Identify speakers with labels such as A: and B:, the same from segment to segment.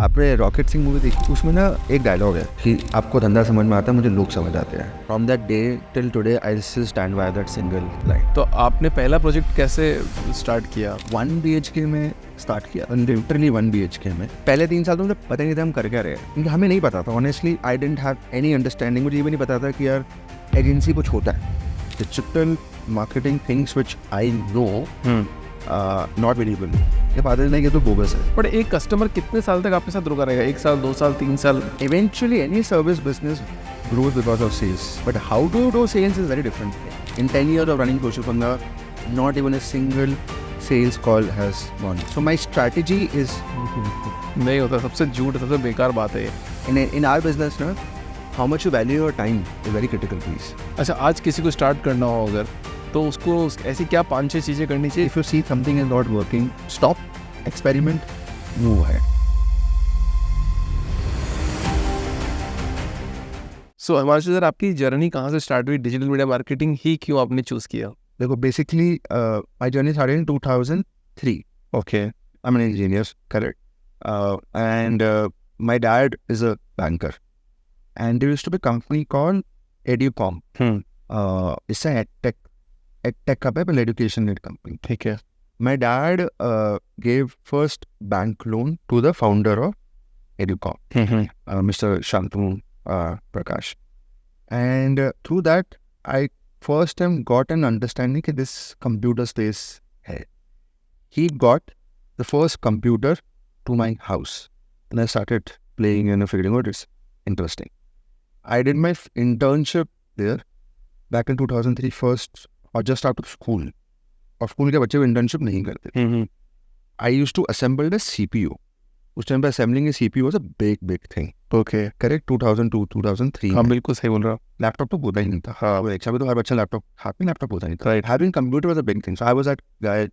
A: आपने rocket Singh movie देखी? उसमें ना एक डायलॉग है कि आपको धंधा समझ में आता है, मुझे लोग समझ आते हैं. From that day till today I still stand by that single line.
B: तो आपने पहला प्रोजेक्ट कैसे स्टार्ट किया?
A: 1 BHK में स्टार्ट किया, लिटरली 1 BHK में. पहले 3 साल तो मुझे पता नहीं था हम कर क्या रहे हैं, क्योंकि हमें नहीं पता था. Honestly I didn't have any understanding. मुझे ये भी नहीं पता था कि यार एजेंसी कुछ होता है. Digital marketing things which I know not very well. ये फादर ने, ये तो बोगस है.
B: बट एक कस्टमर कितने साल तक आपके साथ रुका रहेगा? 1 साल, 2 साल, 3 साल?
A: Eventually, any service business grows because of sales. But how to do sales is very different. In 10 years of running Social Funda, not even a single sales call has gone. So my strategy is
B: नहीं होता, सबसे झूठ, सबसे बेकार बात है ये.
A: in our business, na, how much you value your time is very critical piece.
B: अच्छा, आज किसी को स्टार्ट करना हो अगर, तो उसको ऐसी क्या 5-6 चीज़ें करनी चाहिए?
A: If you see something is not working, stop, experiment, move ahead.
B: So Himanshu sir, आपकी जर्नी कहाँ से स्टार्ट हुई? डिजिटल मीडिया मार्केटिंग ही क्यों आपने चूज़ किया?
A: देखो, basically my journey started in 2003.
B: Okay.
A: I'm an engineer, correct. And my dad is a banker. And there used to be a company called Educom. It's a edtech company, education company.
B: ठीक है.
A: My dad gave first bank loan to the founder of Educom, Mr. Shantanu Prakash. And through that, I first time got an understanding that this computer space hai. He got the first computer to my house. And I started playing and figuring out it's interesting. I did my internship there back in 2003 first, or just after school. और school के बच्चे internship नहीं करते. I used to assemble the CPU. उस time पे assembling CPU was a big thing.
B: Okay.
A: Correct. 2002 2003.
B: हाँ, बिल्कुल सही बोल रहा हूँ.
A: लैपटॉप तो होता ही नहीं था. हाँ, वो एक तो हर बच्चा लैपटॉप हाथ में लैपटॉप होता नहीं था.
B: Right.
A: Having computer was a big thing. So I was that guy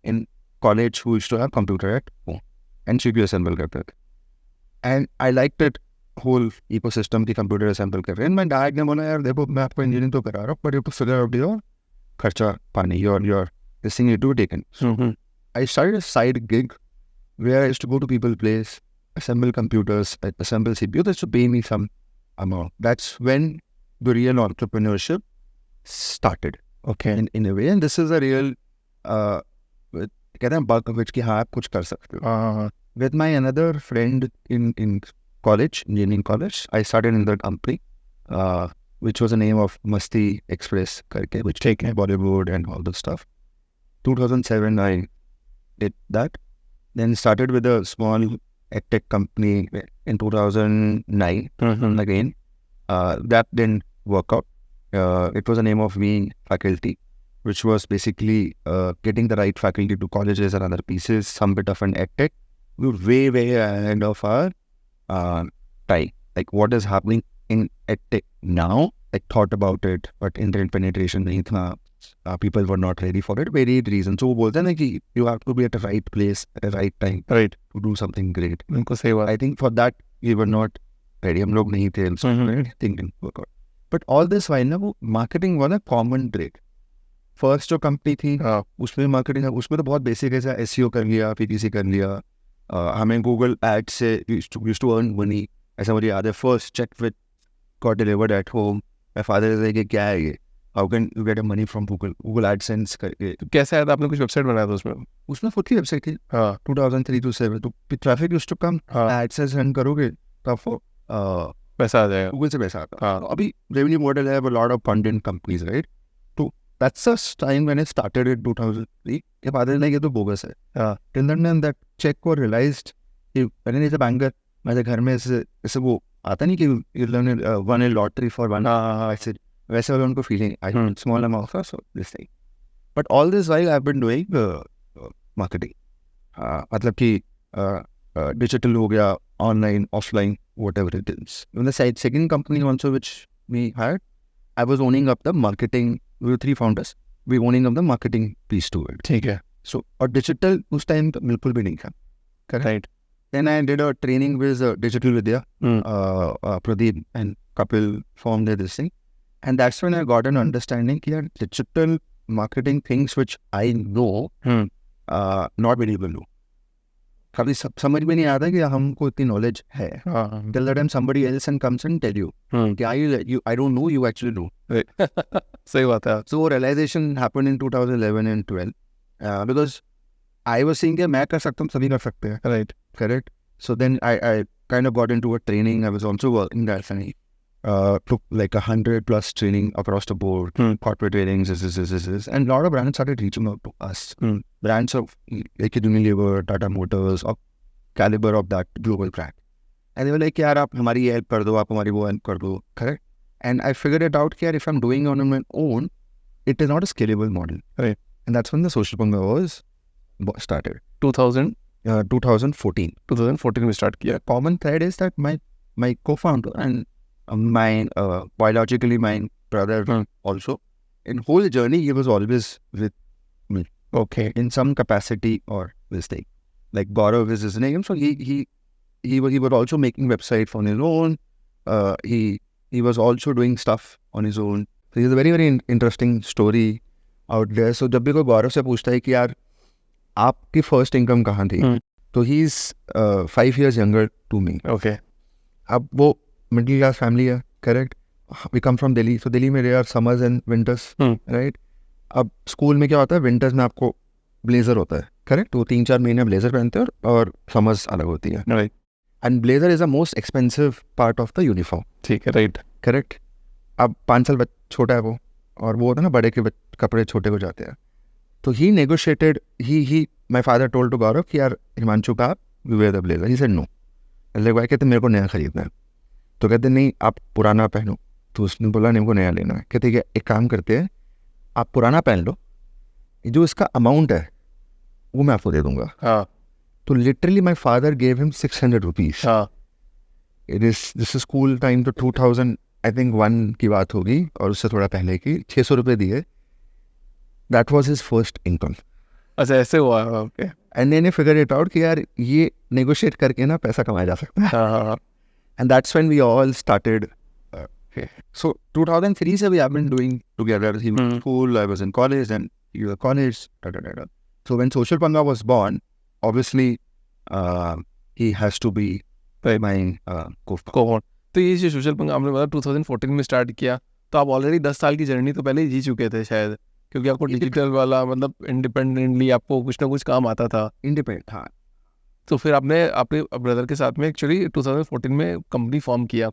A: in college who used to have computer at home and CPU assemble करते थे. And I liked it whole ecosystem की computer assemble कर रहे हैं. मैं dad ने बोला, यार देखो, मैं आपको इंजीनियरिंग तो करा रहा हूँ, but you to figure out your खर्चा पानी, your this thing need to be taken. I started a side gig where I used to go to people's place, assemble computers, assemble CPU. They used to pay me some amount. That's when the real entrepreneurship started.
B: Okay.
A: In a way, and this is a real कहते हैं bug which कि हाँ आप कुछ कर सकते हो. With my another friend in college, engineering college, I started another company, which was the name of Masti Express करके, which take Bollywood and all the stuff. 2007 I did that. Then started with a small edtech company in 2009 again. That didn't work out. It was the name of being faculty, which was basically getting the right faculty to colleges and other pieces, some bit of an edtech. We were way ahead of our time. Like what is happening in edtech now, I thought about it, but internet penetration nahi tha. People were not ready for it. Varied reasons. So वो बोलते हैं ना कि you have to be at the right place at the right time,
B: Right.
A: to do something great.
B: बिल्कुल सही बात.
A: I think for that we were not ready. हम लोग नहीं थे. Thinking work out. But all this while ना वो marketing वाला common trait. First जो company थी, उसमें marketing, उसमें तो बहुत basic है, SEO कर लिया, PPC कर लिया. हमें Google Ads से used to earn money. ऐसा मुझे याद है. First check with got delivered at home. My father is like, क्या है ये? How can you get money from Google AdSense करके.
B: तो कैसे आया था? आपने कुछ वेबसाइट बनाया था उसमें?
A: उसमें खुद की वेबसाइट थी. 2003 to 7. तो traffic used to come. AdSense run करोगे तो आपको
B: पैसा आ जाएगा.
A: गूगल से पैसा आता. अभी रेवेन्यू मॉडल है, lot of content companies, right. तो that's the time when I started in 2003. के बाद नहीं, ये तो बोगस है. टिल देन दैट चेक और रियलाइज्ड कि मैंने नहीं था बैंकर. मेरे घर में ऐसे वो आता नहीं कि won a lottery for one, ऐसे वैसे वाला उनको feeling. I small amount of this thing. But all this while I have been doing marketing. मतलब कि डिजिटल हो गया, online, offline, whatever it is. In the second company also which we had, I was owning up the marketing. We were 3 founders. We were owning up the marketing piece to it.
B: ठीक है.
A: So और digital उस time बिल्कुल भी नहीं था.
B: Right.
A: Then I did a training with Digital Vidya. Pradeep and Kapil formed this thing. And that's when I got an understanding that digital marketing things which I know, not very well. कभी समझ में नहीं आता कि हमको इतनी knowledge है
B: हाँ
A: till the time somebody else and comes and tell you कि I don't know, you actually know.
B: सही बात है.
A: So realization happened in 2011 and 12 because I was saying कि मैं कर सकता हूँ, सभी कर सकते हैं.
B: Right.
A: Correct. So then I kind of got into a training. I was also working that and took like 100+ training across the board, corporate trainings, this. And a lot of brands started reaching out to us. Brands of like Unilever, Tata Motors, of caliber of that global brand. And they were like, yaar, aap hamari ye help kar do, aap hamari wo help kar do. Correct. And I figured it out that if I'm doing it on my own, it is not a scalable model.
B: Right.
A: And that's when the Social Panga was started.
B: 2014
A: 2014
B: में start किया.
A: Common thread is that my co-founder and my biologically my brother also, in whole journey he was always with me.
B: Okay.
A: In some capacity or this thing. Like Gaurav is his name, so he was also making websites on his own. He was also doing stuff on his own. So he's a very very interesting story out there. So जब भी कोई गौरव से पूछता है कि यार आपकी first income कहाँ थी, तो he is 5 years younger to me.
B: Okay.
A: अब वो मिडिल क्लास फैमिली है, correct. We come from Delhi, so Delhi में there are summers and winters, right. अब स्कूल में क्या होता है, विंटर्स में आपको ब्लेजर होता है, करेक्ट. तो 3-4 महीने ब्लेजर पहनते हैं और समर्स अलग होती है,
B: right.
A: And blazer is the most expensive part of the uniform.
B: ठीक है. राइट.
A: करेक्ट. अब 5 साल छोटा है वो, और वो होता है ना बड़े के कपड़े छोटे हो जाते हैं. तो he negotiated, he my father told to Gaurav कि यार हिमांशु का we wear the blazer. He said no. Like भाई कहते मेरे को नया खरीदना है. तो कहते नहीं आप पुराना पहनो. तो उसने बोला नहीं, मेरे को नया लेना है. कहते क्या एक काम करते हैं, आप पुराना पहन लो, जो इसका अमाउंट है वो मैं आपको दे दूंगा.
B: हाँ.
A: तो literally my father gave him 600 rupees.
B: हाँ.
A: दिस इज स्कूल टाइम, तो 2001 की बात होगी, और उससे थोड़ा पहले की. 600 रुपये दिए. That was his first income.
B: अच्छा ऐसे हुआ. Okay.
A: And then figure it out कि यार ये नेगोशिएट करके ना पैसा कमाया जा सकता है.
B: हाँ.
A: And that's when we all started. So 2003 se we have been doing together. He was in school, I was in college, and he was in college. So when Social Panga was born, obviously he has to be my co-founder.
B: तो ये जो social पंगा आपने बताया 2014 में start किया, तो आप ऑलरेडी 10 साल की जर्नी तो पहले ही जी चुके थे शायद, क्योंकि आपको डिजिटल वाला मतलब इंडिपेंडेंटली आपको कुछ ना कुछ काम आता था.
A: इंडिपेंडेंट. हाँ.
B: तो फिर आपने अपने ब्रदर के साथ में एक्चुअली 2014 में कंपनी फॉर्म किया.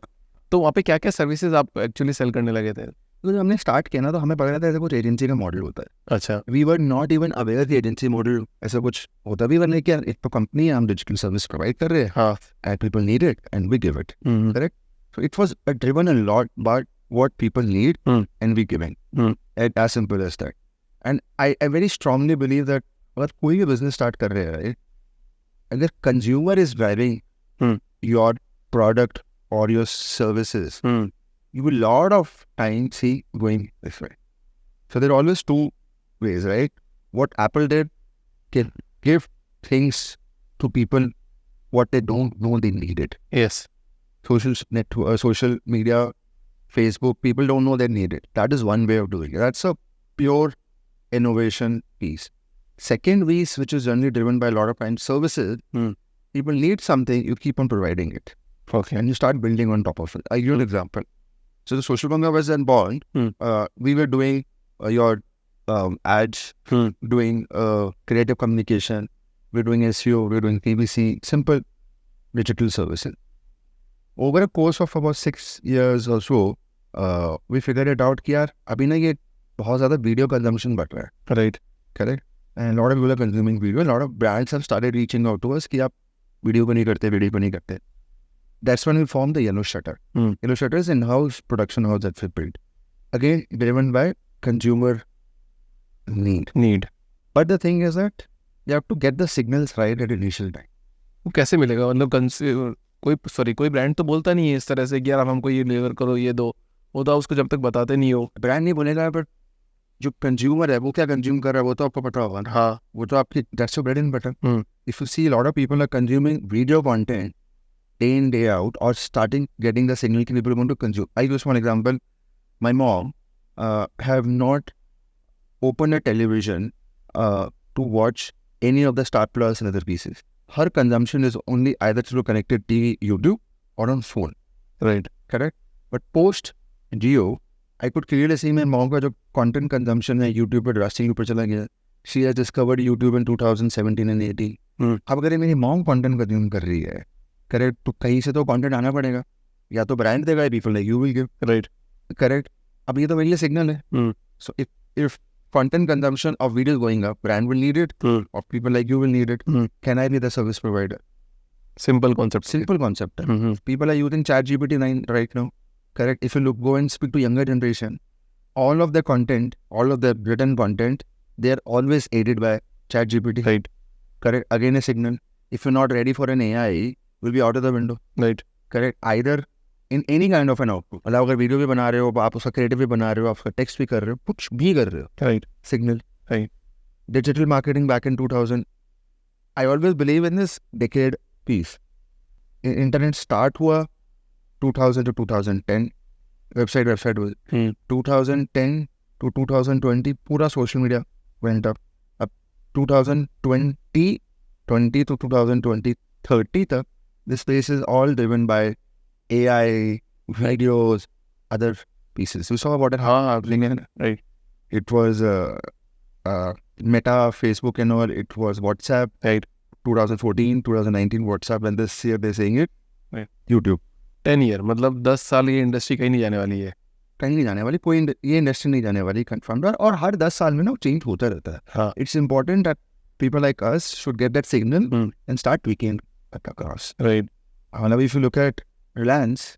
B: तो वहाँ पे क्या क्या सर्विसेज आप एक्चुअली सेल करने लगे थे?
A: तो जब हमने स्टार्ट किया ना, तो हमें पता था ऐसा कुछ एजेंसी का मॉडल होता है.
B: अच्छा.
A: We were not even aware कि एजेंसी मॉडल ऐसा कुछ होता भी. वरना क्या, एक तो कंपनी है, हम डिजिटल सर्विस प्रोवाइड कर रहे हैं.
B: हाँ.
A: And people need it and we give it. Correct. So it was driven a lot by what people need and we giving. As simple as that. And I very strongly believe that अगर कोई भी business start कर रहे हैं, अगर consumer is driving your product or your services, you will lot of time see going this way. So there are always two ways, right? What Apple did, give things to people what they don't know they needed.
B: Yes.
A: Social network, social media, Facebook, people don't know they need it. That is one way of doing it. That's a pure innovation piece. Second piece, which is generally driven by a lot of times services, people need something, you keep on providing it.
B: Okay.
A: And you start building on top of it. I'll give you an example. So the Social Panga was then born. We were doing your ads, doing creative communication. We're doing SEO, we're doing PPC, simple digital services. Over a course of about 6 years or so, we figured it out कि यार अभी ना ये बहुत ज़्यादा video consumption बढ़ रहा है.
B: Right.
A: Correct. And a lot of people are consuming video. A lot of brands have started reaching out to us कि आप video को नहीं करते. That's when we formed the Yellow Shutter. Yellow Shutter is in-house production house that we built. Again, driven by consumer need. But the thing is that you have to get the signals right at initial time.
B: वो कैसे मिलेगा? मतलब कोई brand तो बोलता नहीं है इस तरह से कि यार हमको ये डिलीवर करो, ये दो. वो तो उसको जब तक बताते नहीं हो.
A: ब्रांड नहीं बोलेगा, बट जो कंज्यूमर है वो क्या कंज्यूम कर रहा है वो तो आपको पता होगा. हाँ. वो तो आपकी that's your bread and butter. If you see a lot of people are consuming video content day in, day out, or starting getting the signal that people want to consume. I use one example. My mom have not opened a television to watch any of the Star Plus and other pieces. her consumption is only either through connected TV, YouTube, or on phone.
B: Right.
A: Correct? But post Jio, I could clearly see my mom का जो content consumption है YouTube पे drastically ऊपर चला गया. She has discovered YouTube in 2017 and 18. अब अगर ये मेरी मॉम कंटेंट कंज्यूम कर रही है, करेक्ट, तो कहीं से तो कंटेंट आना पड़ेगा, या तो ब्रांड देगा, people like you will give,
B: right,
A: correct. अब ये तो मेरे लिए सिग्नल है. So if content consumption of video is going up, brand will need it, or people like you will need it. Can I be the service provider?
B: Simple concept.
A: Simple concept. People are using ChatGPT 9 right now. Correct. If you go and speak to younger generation, all of the content, all of the written content, they are always aided by ChatGPT.
B: Right.
A: Correct. Again, a signal. If you're not ready for an AI, will be out of the window.
B: Right.
A: Correct. Either in any kind of an output. मतलब अगर video भी बना रहे हो, आप उसका creative भी बना रहे हो, आप उसका टेक्स्ट भी कर रहे हो, कुछ भी कर रहे हो.
B: Right.
A: Signal.
B: Right.
A: Digital marketing back in 2000. I always believe in this decade piece. Internet start हुआ 2000 to 2010. Website was 2010 to 2020 पूरा social media went up. अब 2020 to 2020 30 तक this space is all driven by AI, videos, other pieces. You saw what happened.
B: Right.
A: It was Meta, Facebook and all. It was WhatsApp.
B: Right.
A: 2014, 2019 WhatsApp, and this year they're saying it.
B: Right.
A: YouTube.
B: 10 year, मतलब 10 साल ये industry कहीं नहीं जाने वाली है.
A: कहीं नहीं जाने वाली, कोई ये इंडस्ट्री नहीं जाने वाली, कंफर्म. और हर 10 साल में ना चेंज होता रहता है.
B: हाँ.
A: It's important that people like us should get that signal and start tweaking it across.
B: Right.
A: Now, if you look at Reliance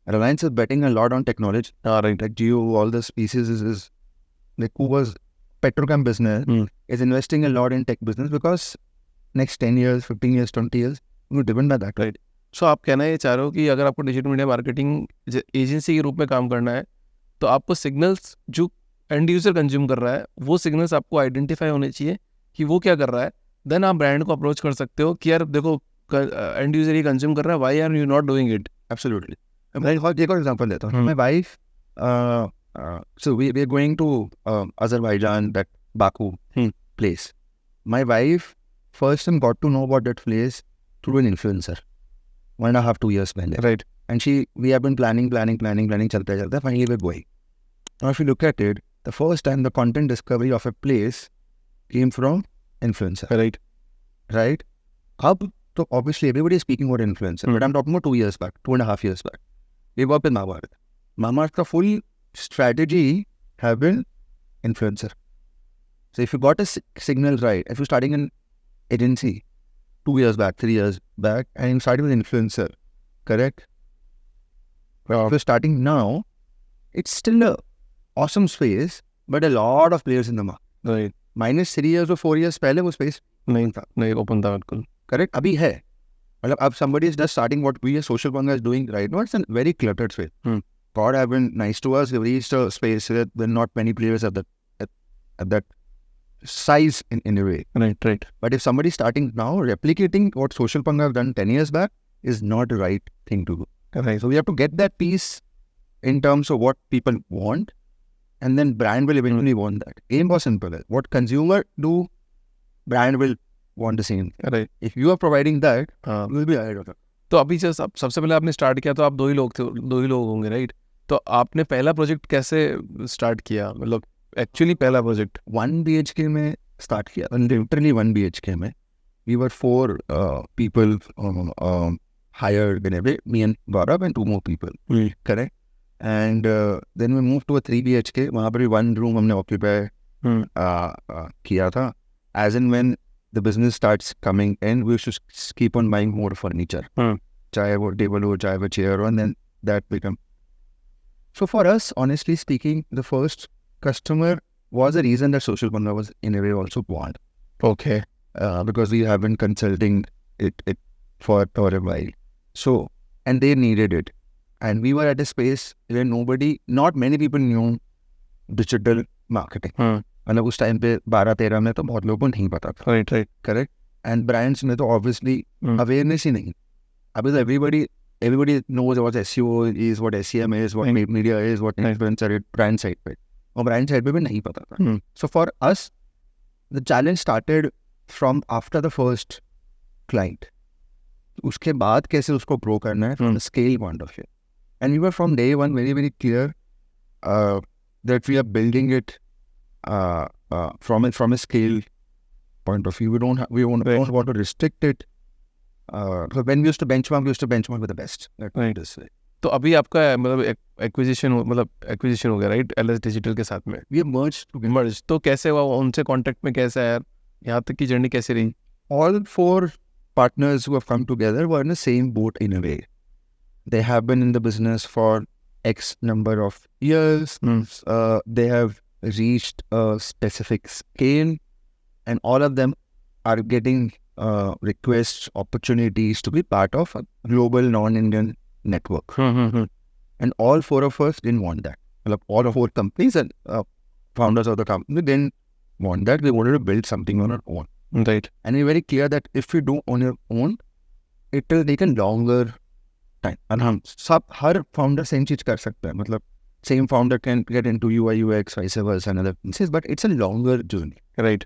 A: is betting a lot on technology.
B: Right.
A: Like Jio, all the pieces is like who was petrochem business is investing a lot in tech business because next 10 years, 15 years, 20 years, we're driven by that.
B: Right. So आप कहना ये चाह रहे हो कि अगर आपको digital media marketing agency के रूप में काम करना है, तो आपको सिग्नल्स जो एंड यूजर कंज्यूम कर रहा है, वो सिग्नल्स आपको आइडेंटिफाई होने चाहिए कि वो क्या कर रहा है. देन आप ब्रांड को अप्रोच कर सकते हो कि यार देखो एंड यूजर ये कंज्यूम कर रहा है, why are you not doing it.
A: Absolutely. मैं एक और एग्जांपल देता हूँ. My wife, so we are going to Azerbaijan, that Baku place. My wife first time got to know about that place through an influencer. 1.5 2 years पहले.
B: Right.
A: And we have been planning, चलते finally we're going. Now if you look at it, the first time the content discovery of a place came from influencer.
B: Right.
A: Right? अब so obviously everybody is speaking about influencer, but I'm talking about 2 years back, 2.5 years back. We worked with Mamaearth. Mamaearth's full strategy have been influencer. So if you got a signal right, if you're starting an agency 2 years back, 3 years back, and you started with influencer, correct? If you're starting now, it's still a awesome space, but a lot of players in the market.
B: Right.
A: Minus 3 years or 4 years पहले वो space
B: नहीं open था बिल्कुल.
A: Correct? अभी है. मतलब अब somebody is just starting what we as Social Panga is doing right now. It's a very cluttered space. God have been nice to us. We've reached a space where there are not many players at that size in a way.
B: Right.
A: But if somebody is starting now, replicating what Social Panga have done 10 years back is not the right thing to do.
B: Right.
A: So we have to get that piece in terms of what people want, and then brand will eventually want that. Game was simple. What consumer do, brand will want the same.
B: Right.
A: If you are providing that, you will be ahead of it.
B: तो अभी जैसे सबसे पहले आपने start किया तो आप दो ही लोग होंगे, राइट? तो आपने पहला प्रोजेक्ट कैसे स्टार्ट किया, मतलब एक्चुअली पहला प्रोजेक्ट?
A: 1 BHK में स्टार्ट किया, लिटरली 1 BHK में. We were 4 people hired in a way, me and Gaurav and 2 more people. Correct? And then we moved to a 3 BHK. वहाँ पर भी 1 room हमने occupy किया था. As in when the business starts coming in, we should keep on buying more furniture. चाहे वो table हो, चाहे वो चेयर हो, and then that become. So for us, honestly speaking, the first customer was the reason that Social Panga was in a way also born.
B: Okay.
A: Because we have been consulting it for a while. So, and they needed it. And we were at a space where not many people knew digital marketing. मतलब उस time पे 12-13 में तो बहुत लोगों को नहीं पता था.
B: Right.
A: Correct? And brands में तो obviously awareness ही नहीं. अभी तो everybody knows what SEO is, what SEM is, what paid media is, what influencer is, brand side पे. और brand side पे भी नहीं पता था. So for us, the challenge started from after the first client. उसके बाद कैसे उसको grow करना है from a scale point of view. And we were from day one very, very clear that we are building it from a scale point of view. We don't want to restrict it. So when we used to benchmark with the best.
B: Right.
A: This way.
B: तो अभी आपका मतलब acquisition हो गया right LS digital के साथ में
A: We have merged together.
B: मर्ज तो कैसे हुआ उनसे कांटेक्ट में कैसे आया यहाँ तक की जर्नी कैसे रही
A: All 4 partners who have come together were in the same boat in a way. They have been in the business for X number of years. They have reached a specific scale, and all of them are getting requests, opportunities to be part of a global non-Indian network. And all 4 of us didn't want that. Well, all 4 companies and founders of the company didn't want that. They wanted to build something on our own.
B: Right
A: And we're very clear that if we do on your own, it will take a longer time. And हम सब हर founder same चीज कर सकते हैं. मतलब same founder can get into UI UX vice versa and other things, but it's a longer journey.
B: Right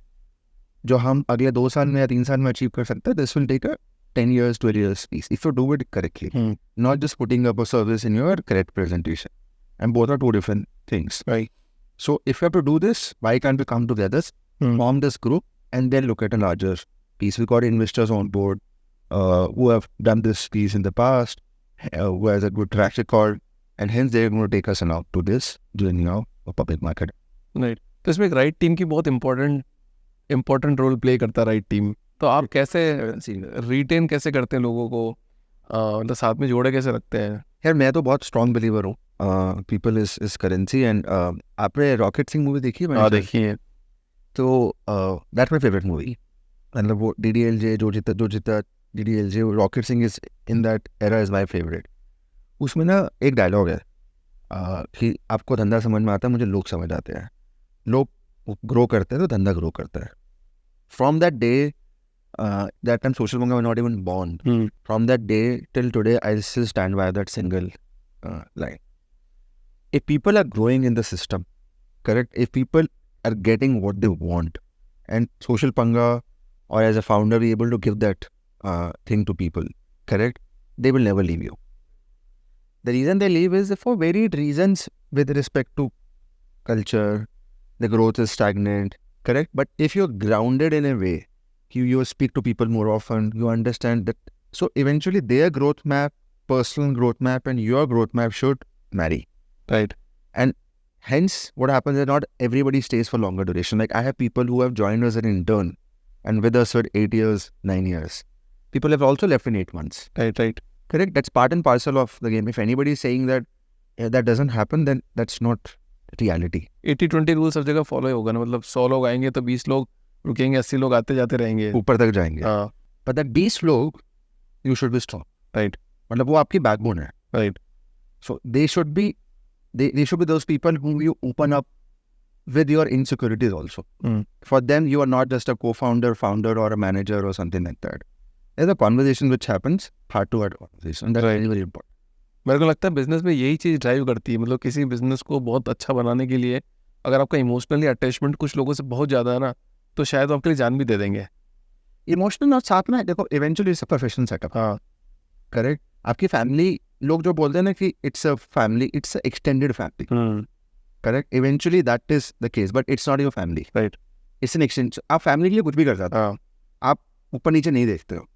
A: जो हम अगले 2 साल में या 3 साल में achieve कर सकते हैं, this will take a 10 years, 12 years piece if you do it correctly. Not just putting up a service in your correct presentation. And both are 2 different things.
B: Right.
A: So if you have to do this, why can't we come together, form this group, and then look at a larger piece? We got investors on board who have done this piece in the past, who has a good track record, and hence they're going to take us now to this journey now of public market.
B: Right तो इसमें एक right team की बहुत important role play करता है right team तो आप कैसे रिटेन कैसे करते हैं लोगों को मतलब साथ में जोड़े कैसे रखते हैं
A: यार मैं तो बहुत स्ट्रॉन्ग बिलीवर हूँ पीपल इज करेंसी एंड आपने रॉकेट सिंह मूवी देखी है?
B: हाँ देखिए
A: तो दैट माई फेवरेट मूवी. मतलब वो DDLJ जो जीता DDLJ rocket Singh is in that era is my favourite. उसमें ना एक डायलॉग है कि आपको धंधा समझ में आता है, मुझे लोग समझ आते हैं. लोग ग्रो करते हैं तो धंधा ग्रो करता है. From that day that time Social Panga was not even born. From that day till today, I still stand by that single line. If people are growing in the system, correct? If people are getting what they want, and Social Panga or as a founder be able to give that thing to people, correct? They will never leave you. The reason they leave is for varied reasons with respect to culture. The growth is stagnant, correct? But if you're grounded in a way, you speak to people more often, you understand that. So eventually their growth map, personal growth map and your growth map should marry.
B: Right.
A: And hence what happens is not everybody stays for longer duration. Like I have people who have joined as an intern and with us for 8 years, 9 years. People have also left in 8 months.
B: Right.
A: Correct? That's part and parcel of the game. If anybody is saying that that doesn't happen, then that's not reality.
B: 80-20 rule सब जगह follow होगा ना मतलब 100 लोग आएंगे तो 20 लोग रुकेंगे 80 लोग आते जाते रहेंगे
A: ऊपर तक जाएंगे.
B: हाँ
A: But that 20 लोग you should be strong.
B: Right.
A: मतलब वो आपकी बैकबोन है.
B: Right.
A: So they should be those people whom you open up with your insecurities also. For them, you are not just a co-founder, founder or a manager or something like that. There's a conversation which happens, heart-to-heart conversation. That's very, very important.
B: मेरे को लगता है business में यही चीज़ drive करती है मतलब किसी बिजनेस को बहुत अच्छा बनाने के लिए अगर आपका इमोशनली अटैचमेंट कुछ लोगों से बहुत ज़्यादा है ना तो शायद वो आपके लिए जान भी दे देंगे.
A: इमोशनल और साथ में देखो eventually it's a professional setup.
B: हाँ
A: करेक्ट. आपकी फैमिली लोग जो बोलते हैं ना कि it's a family, it's a extended family. Correct. Eventually that is the case but it's not your family.
B: Right.
A: It's an extend. आप फैमिली के लिए कुछ भी कर सकते हो. आप ऊपर नीचे नहीं देखते हो.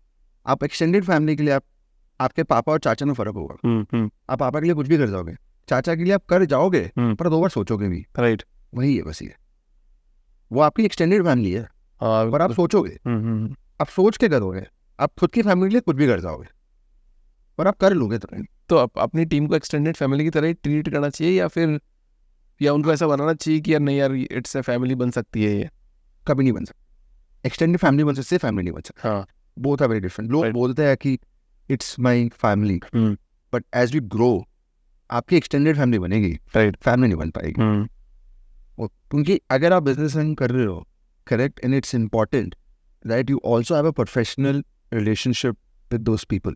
A: आप एक्सटेंडेड फैमिली के लिए आपके पापा और चाचा में फर्क होगा. आप पापा के लिए कुछ भी कर जाओगे, चाचा के लिए आप कर जाओगे पर 2 बार सोचोगे भी.
B: राइट.
A: वही है बस. ये वो आपकी एक्सटेंडेड फैमिली है पर आप सोचोगे. आप सोच के करोगे. आप खुद की फैमिली के लिए कुछ भी कर जाओगे पर आप कर लोगे.
B: तो अपनी टीम को एक्सटेंडेड फैमिली की तरह ही ट्रीट करना चाहिए या उनको ऐसा बनाना चाहिए कि यार नहीं यार इट्स अ फैमिली बन सकती है. ये
A: कभी नहीं बन सकता. एक्सटेंडेड फैमिली बन सकती है, फैमिली नहीं बन सकती.
B: हाँ
A: बोथ आर वेरी डिफरेंट. लोग बोलते हैं कि it's my family but as we grow आपकी एक्सटेंडेड फैमिली बनेगी.
B: राइट.
A: फैमिली नहीं बन पाएगी. क्योंकि अगर आप बिजनेस रन कर रहे हो, correct, and it's important that you also have a professional relationship with those people.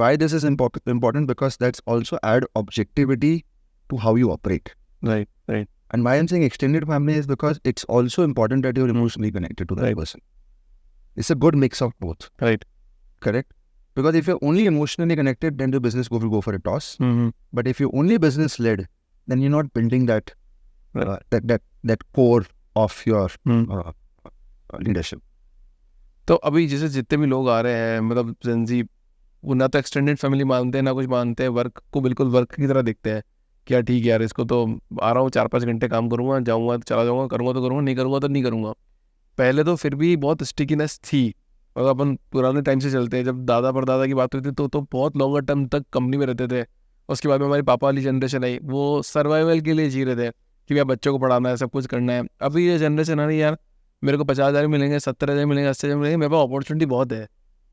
A: Why this is important? Because that's also add objectivity to how you operate.
B: Right.
A: And why I'm saying extended family is because it's also important that you're emotionally connected to that person. It's a good mix of both.
B: Right.
A: correct? Because if you're only emotionally connected, then the business will go for a toss. But if you're only business led, then you're not building that that core of your leadership.
B: तो अभी जैसे जितने भी लोग आ रहे हैं, मतलब Gen Z, वो ना तो एक्सटेंडेड फैमिली मानते हैं ना कुछ मानते हैं, वर्क को बिल्कुल वर्क की तरह देखते हैं कि यार ठीक है यार, इसको तो आ रहा हूँ 4-5 घंटे काम करूँगा, जाऊँगा तो चला जाऊँगा, करूँगा तो करूँगा, नहीं करूँगा तो नहीं करूँगा. पहले तो फिर भी बहुत स्टिकीनेस थी, और अपन पुराने टाइम से चलते हैं, जब दादा परदादा की बात होती थी तो बहुत लॉन्गर टर्म तक कंपनी में रहते थे. उसके बाद में हमारी पापा वाली जनरेशन आई, वो सर्वाइवल के लिए जी रहे थे कि भैया बच्चों को पढ़ाना है, सब कुछ करना है. अभी ये जनरेशन आ रही है, यार मेरे को 50,000 मिलेंगे, 70,000 मिलेंगे, 80,000 मिलेंगे, मेरे पास अपॉर्चुनिटी बहुत है,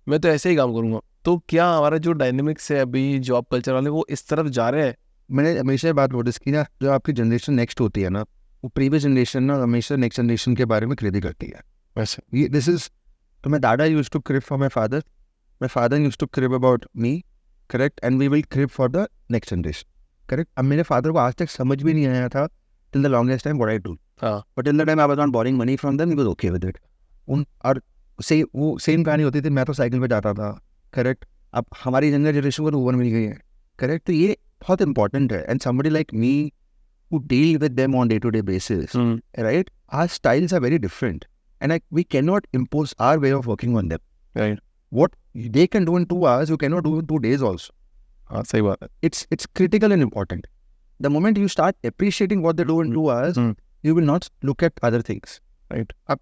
B: मैं तो ऐसे ही काम करूँगा. तो क्या हमारा जो डायनेमिक्स है अभी जॉब कल्चर वाले, वो इस तरफ जा रहे हैं?
A: मैंने हमेशा ये बात नोटिस की ना, जो आपकी जनरेशन नेक्स्ट होती है ना, वो प्रीवियस जनरेशन ना हमेशा नेक्स्ट जनरेशन के बारे में क्रिटिक करती है.
B: वैसे
A: ये दिस इज, तो my dada used to crib for my father used to crib about me, correct, and we will crib for the next generation, correct. अब मेरे father को आज तक समझ भी नहीं आया था till the longest time what I do, but till the time I was not borrowing money from them, he was okay with it. और वो सेम कहानी होती थी, मैं तो साइकिल पे जाता था, करेक्ट. अब हमारी यंगर जनरेशन को तो ऊबर मिल गई है, करेक्ट. तो ये बहुत इंपॉर्टेंट है. And somebody like me who deal with them on day-to-day basis, right, our styles are very different. And we cannot impose our way of working on them.
B: Right.
A: What they can do in 2 hours, you cannot do in 2 days also.
B: सही बात है.
A: It's critical and important. The moment you start appreciating what they do in 2 hours, you will not look at other things.
B: Right.
A: अब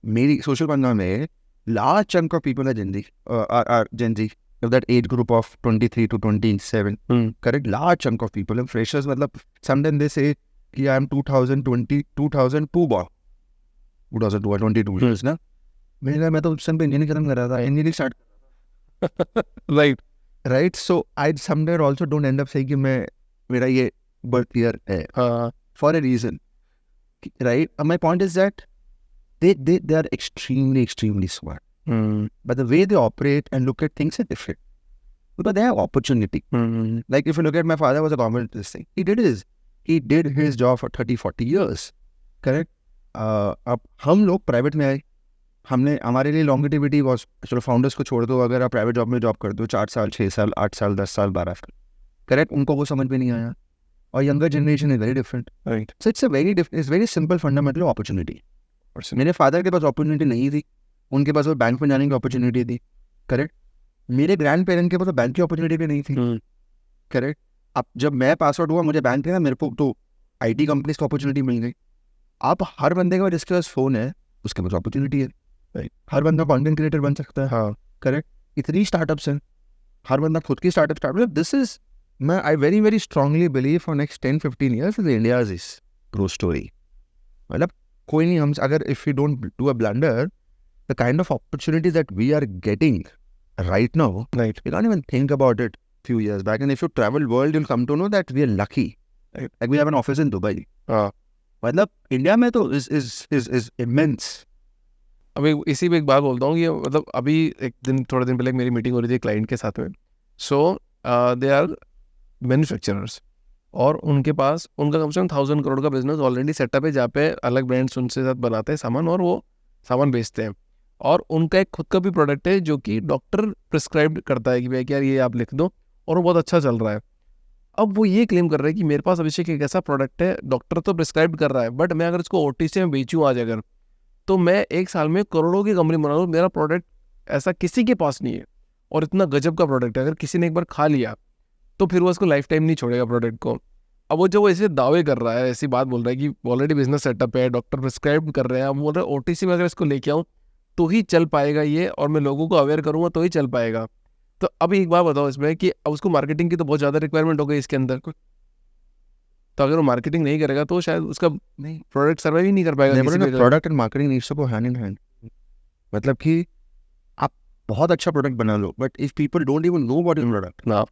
A: मेरी social banda में large chunk of people are Gen Z, are Gen Z, of that age group of 23 to 27. Correct. Large chunk of people. And freshers, मतलब sometimes they say कि I am 2002 born. 2022 years ना. मैं तो उस समय पे engineering खत्म कर रहा था, engineering start. Right. So I somewhere also don't end up saying कि मेरा ये बर्थ ईयर है for a reason, right. My point is that they are extremely smart, but the way they operate and look at things is different because they have opportunity. Like if you look at my father was a government this thing, he did his job for 30-40 years, correct. अब हम लोग private में आए, हमने हमारे लिए longevity was, चलो founders को छोड़ दो, अगर आप प्राइवेट जॉब में जॉब कर दो 4 साल 6 साल 8 साल 10 साल 12 साल, करेक्ट. उनको वो समझ में नहीं आया. और younger generation is very different, right. So it's very simple fundamental opportunity. मेरे फादर के पास अपॉर्चुनिटी नहीं थी, उनके पास वो बैंक में जाने की अपॉर्चुनिटी थी, करेक्ट. मेरे ग्रैंड पेरेंट के पास बैंक की अपॉर्चुनिटी भी नहीं थी, करेक्ट. अब जब मैं पास आउट हुआ, मुझे बैंक में, मेरे को तो IT कंपनीज की अपॉर्चुनिटी मिल गई. आप हर बंदे का जिसके पास फोन है उसके पास अपॉर्चुनिटी है, राइट. हर बंदा कंटेंट क्रिएटर बन सकता है, हाँ, करेक्ट. इतनी स्टार्टअप्स हैं, हर बंदा खुद की स्टार्टअप स्टार्ट. दिस इज, मैं I very strongly believe for next 10-15 years India's is growth story. मतलब कोई नहीं, हम अगर if you don't do a blunder, the kind of opportunities that we are getting right now, right, you can't even think about it few years back. And if you travel world, you'll come to know that we are lucky, right? Like we have an office in Dubai. मतलब India में तो is immense.
B: अभी इसी में एक बात बोलता हूँ कि मतलब अभी थोड़े दिन पहले मेरी मीटिंग हो रही थी क्लाइंट के साथ में. सो दे आर मैन्युफैक्चरर्स, और उनके पास उनका कम से कम 1,000 करोड़ का बिजनेस ऑलरेडी सेटअप है, जहाँ पे अलग ब्रांड्स उनसे साथ बनाते हैं सामान और वो सामान बेचते हैं. और उनका एक खुद का भी प्रोडक्ट है जो कि डॉक्टर प्रिस्क्राइब करता है कि भाई यार ये आप लिख दो, और वो बहुत अच्छा चल रहा है. अब वो ये क्लेम कर रहे हैं कि मेरे पास अभिषेक एक ऐसा प्रोडक्ट है, डॉक्टर तो प्रिस्क्राइब कर रहा है, बट मैं अगर इसको OTC में बेचूँ आज अगर, तो मैं 1 साल में करोड़ों की कंपनी बना लूँ. मेरा प्रोडक्ट ऐसा किसी के पास नहीं है, और इतना गजब का प्रोडक्ट है, अगर किसी ने एक बार खा लिया तो फिर वो उसको लाइफ टाइम नहीं छोड़ेगा प्रोडक्ट को. अब वो जो वो ऐसे दावे कर रहा है, ऐसी बात बोल रहा है कि ऑलरेडी बिजनेस सेटअप है, डॉक्टर प्रिस्क्राइब कर रहे हैं, अब बोल रहे हैं OTC में अगर इसको लेके आऊँ तो ही चल पाएगा ये, और मैं लोगों को अवेयर करूँगा तो ही चल पाएगा. तो अभी एक बात बताओ इसमें कि अब उसको मार्केटिंग की तो बहुत ज़्यादा रिक्वायरमेंट हो गई इसके अंदर, तो अगर वो मार्केटिंग नहीं करेगा तो शायद उसका प्रोडक्ट सर्वाइव ही नहीं कर पाएगा.
A: Product and marketing needs to go hand in hand. मतलब कि आप बहुत अच्छा प्रोडक्ट बना लो, but if people don't even know what is product,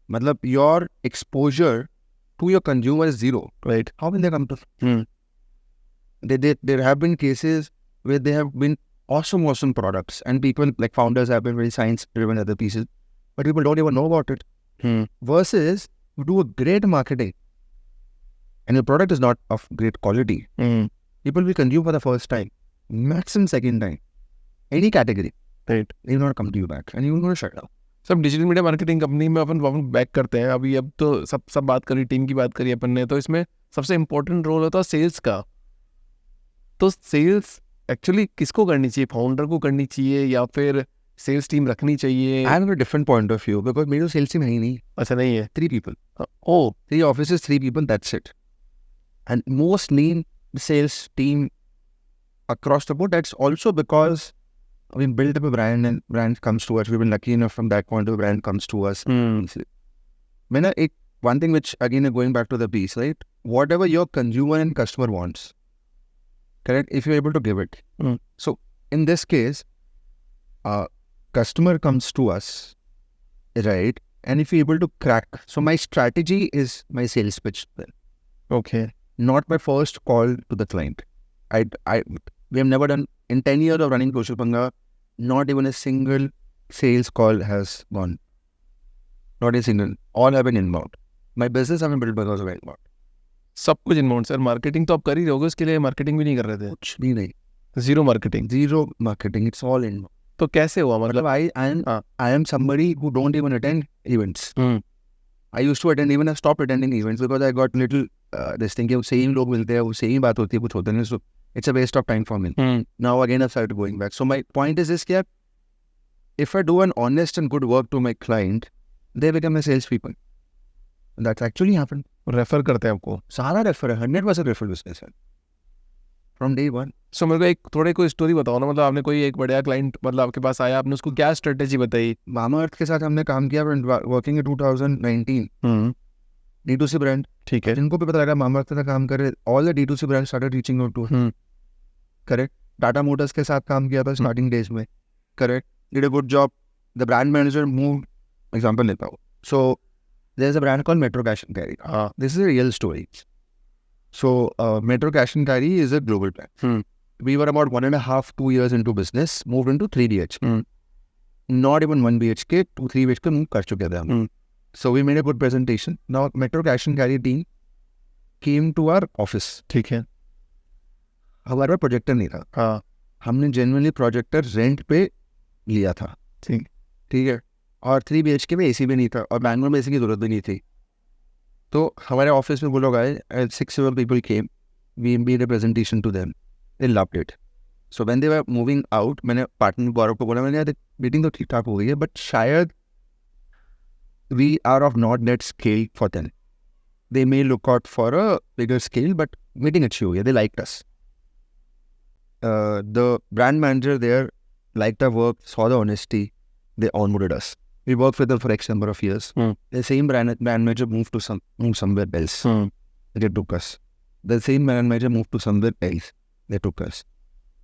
A: मतलब your exposure to your consumer is zero, right. How will they come to? There have been cases where they have been awesome products, and people like founders have been very science driven other pieces, but people don't even know about it. Versus you do a great marketing and your product is not of great quality, people will consume for the first time, maximum second time, any category,
B: right.
A: They will not come to you back and you will shut down.
B: सब digital media marketing company में अपन back करते हैं। अभी अब तो सब बात करी, टीम की बात करी अपन ने, तो इसमें सबसे इम्पोर्टेंट रोल होता है सेल्स का। तो सेल्स एक्चुअली किसको करनी चाहिए? फाउंडर को करनी चाहिए या फिर सेल्स टीम रखनी चाहिए?
A: I have a different point of view because मेरे sales team है ही नहीं।
B: अच्छा, नहीं है।
A: 3 people.
B: O
A: 3 offices, 3 people, that's it. And most lean sales team across the board. That's also because we built up a brand and brand comes to us. We've been lucky enough from that point of brand comes to us. One thing which again going back to the piece, right? Whatever your consumer and customer wants, correct? If you're able to give it. So in this case, customer comes to us, right? And if you're able to crack, so my strategy is my sales pitch then.
B: Okay.
A: Not my first call to the client. We have never done, in 10 years of running Social Panga, not even a single sales call has gone. Not a single. All have been inbound. My business have been built because of inbound.
B: सब कुछ inbound sir. Marketing तो आप कर ही रहोगे, उसके लिए marketing भी नहीं कर रहे थे?
A: कुछ भी नहीं।
B: Zero marketing.
A: Zero marketing. It's all inbound.
B: तो कैसे हुआ? मतलब
A: I am somebody who don't even attend events. I used to attend, even I stopped attending events because I got little this thing कि वो same लोग मिलते हैं, वो same बात होती है, कुछ होता नहीं, so it's a waste of time for me. Now again I've started going back. So my point is this, कि if I do an honest and good work to my client, they become my sales people. And that's actually happened.
B: Refer करते हैं आपको?
A: सारा refer है, 100% refer business है from day one.
B: सो मेरे को एक थोड़ी कोई स्टोरी बताओ ना। मतलब आपने कोई एक बढ़िया क्लाइंट मतलब आपके पास आया, आपने उसको क्या स्ट्रेटेजी बताई?
A: मामाअर्थ के साथ हमने काम किया वर्किंग इन 2019 D2C ब्रांड।
B: ठीक है।
A: जिनको भी पता लगा मामाअर्थ के साथ काम करे, all the D2C brand started reaching out to, correct. Tata Motors के साथ काम किया था स्टार्टिंग डेज में, correct. Did a good job. The brand manager move, example लेता हूँ। So there is a brand called Metro Cash and Carry. This is a real story. So Metro Cash and Carry is a global brand. We were about 1.5-2 years into business, moved into 3 BHK. Not even 1 BHK, 2-3 BHK move कर चुके थे हम. So we made a good presentation. Now Metro Cash and Carry team came to our office.
B: ठीक है।
A: हमारे पास projector नहीं था। हमने जेन्युइनली प्रोजेक्टर रेंट पे लिया था। ठीक है। और 3 BHK में AC भी नहीं था और बैंगलोर में AC की जरूरत भी नहीं थी। तो हमारे ऑफिस में वो लोग आए, 6-7 people came, we made a presentation to them, they loved it. So when they were moving out, मैंने पार्टनर गौरव को बोला, मैंने यार मीटिंग तो ठीक ठाक हो गई है, बट शायद we are of not that scale for them. They may look out for a bigger scale, but meeting अच्छी हुई है, they liked us. The brand manager there liked our work, saw the honesty, they onboarded us. We worked with them for X number of years. The same brand manager moved somewhere else. They took us. The same brand manager moved to somewhere else. They took us.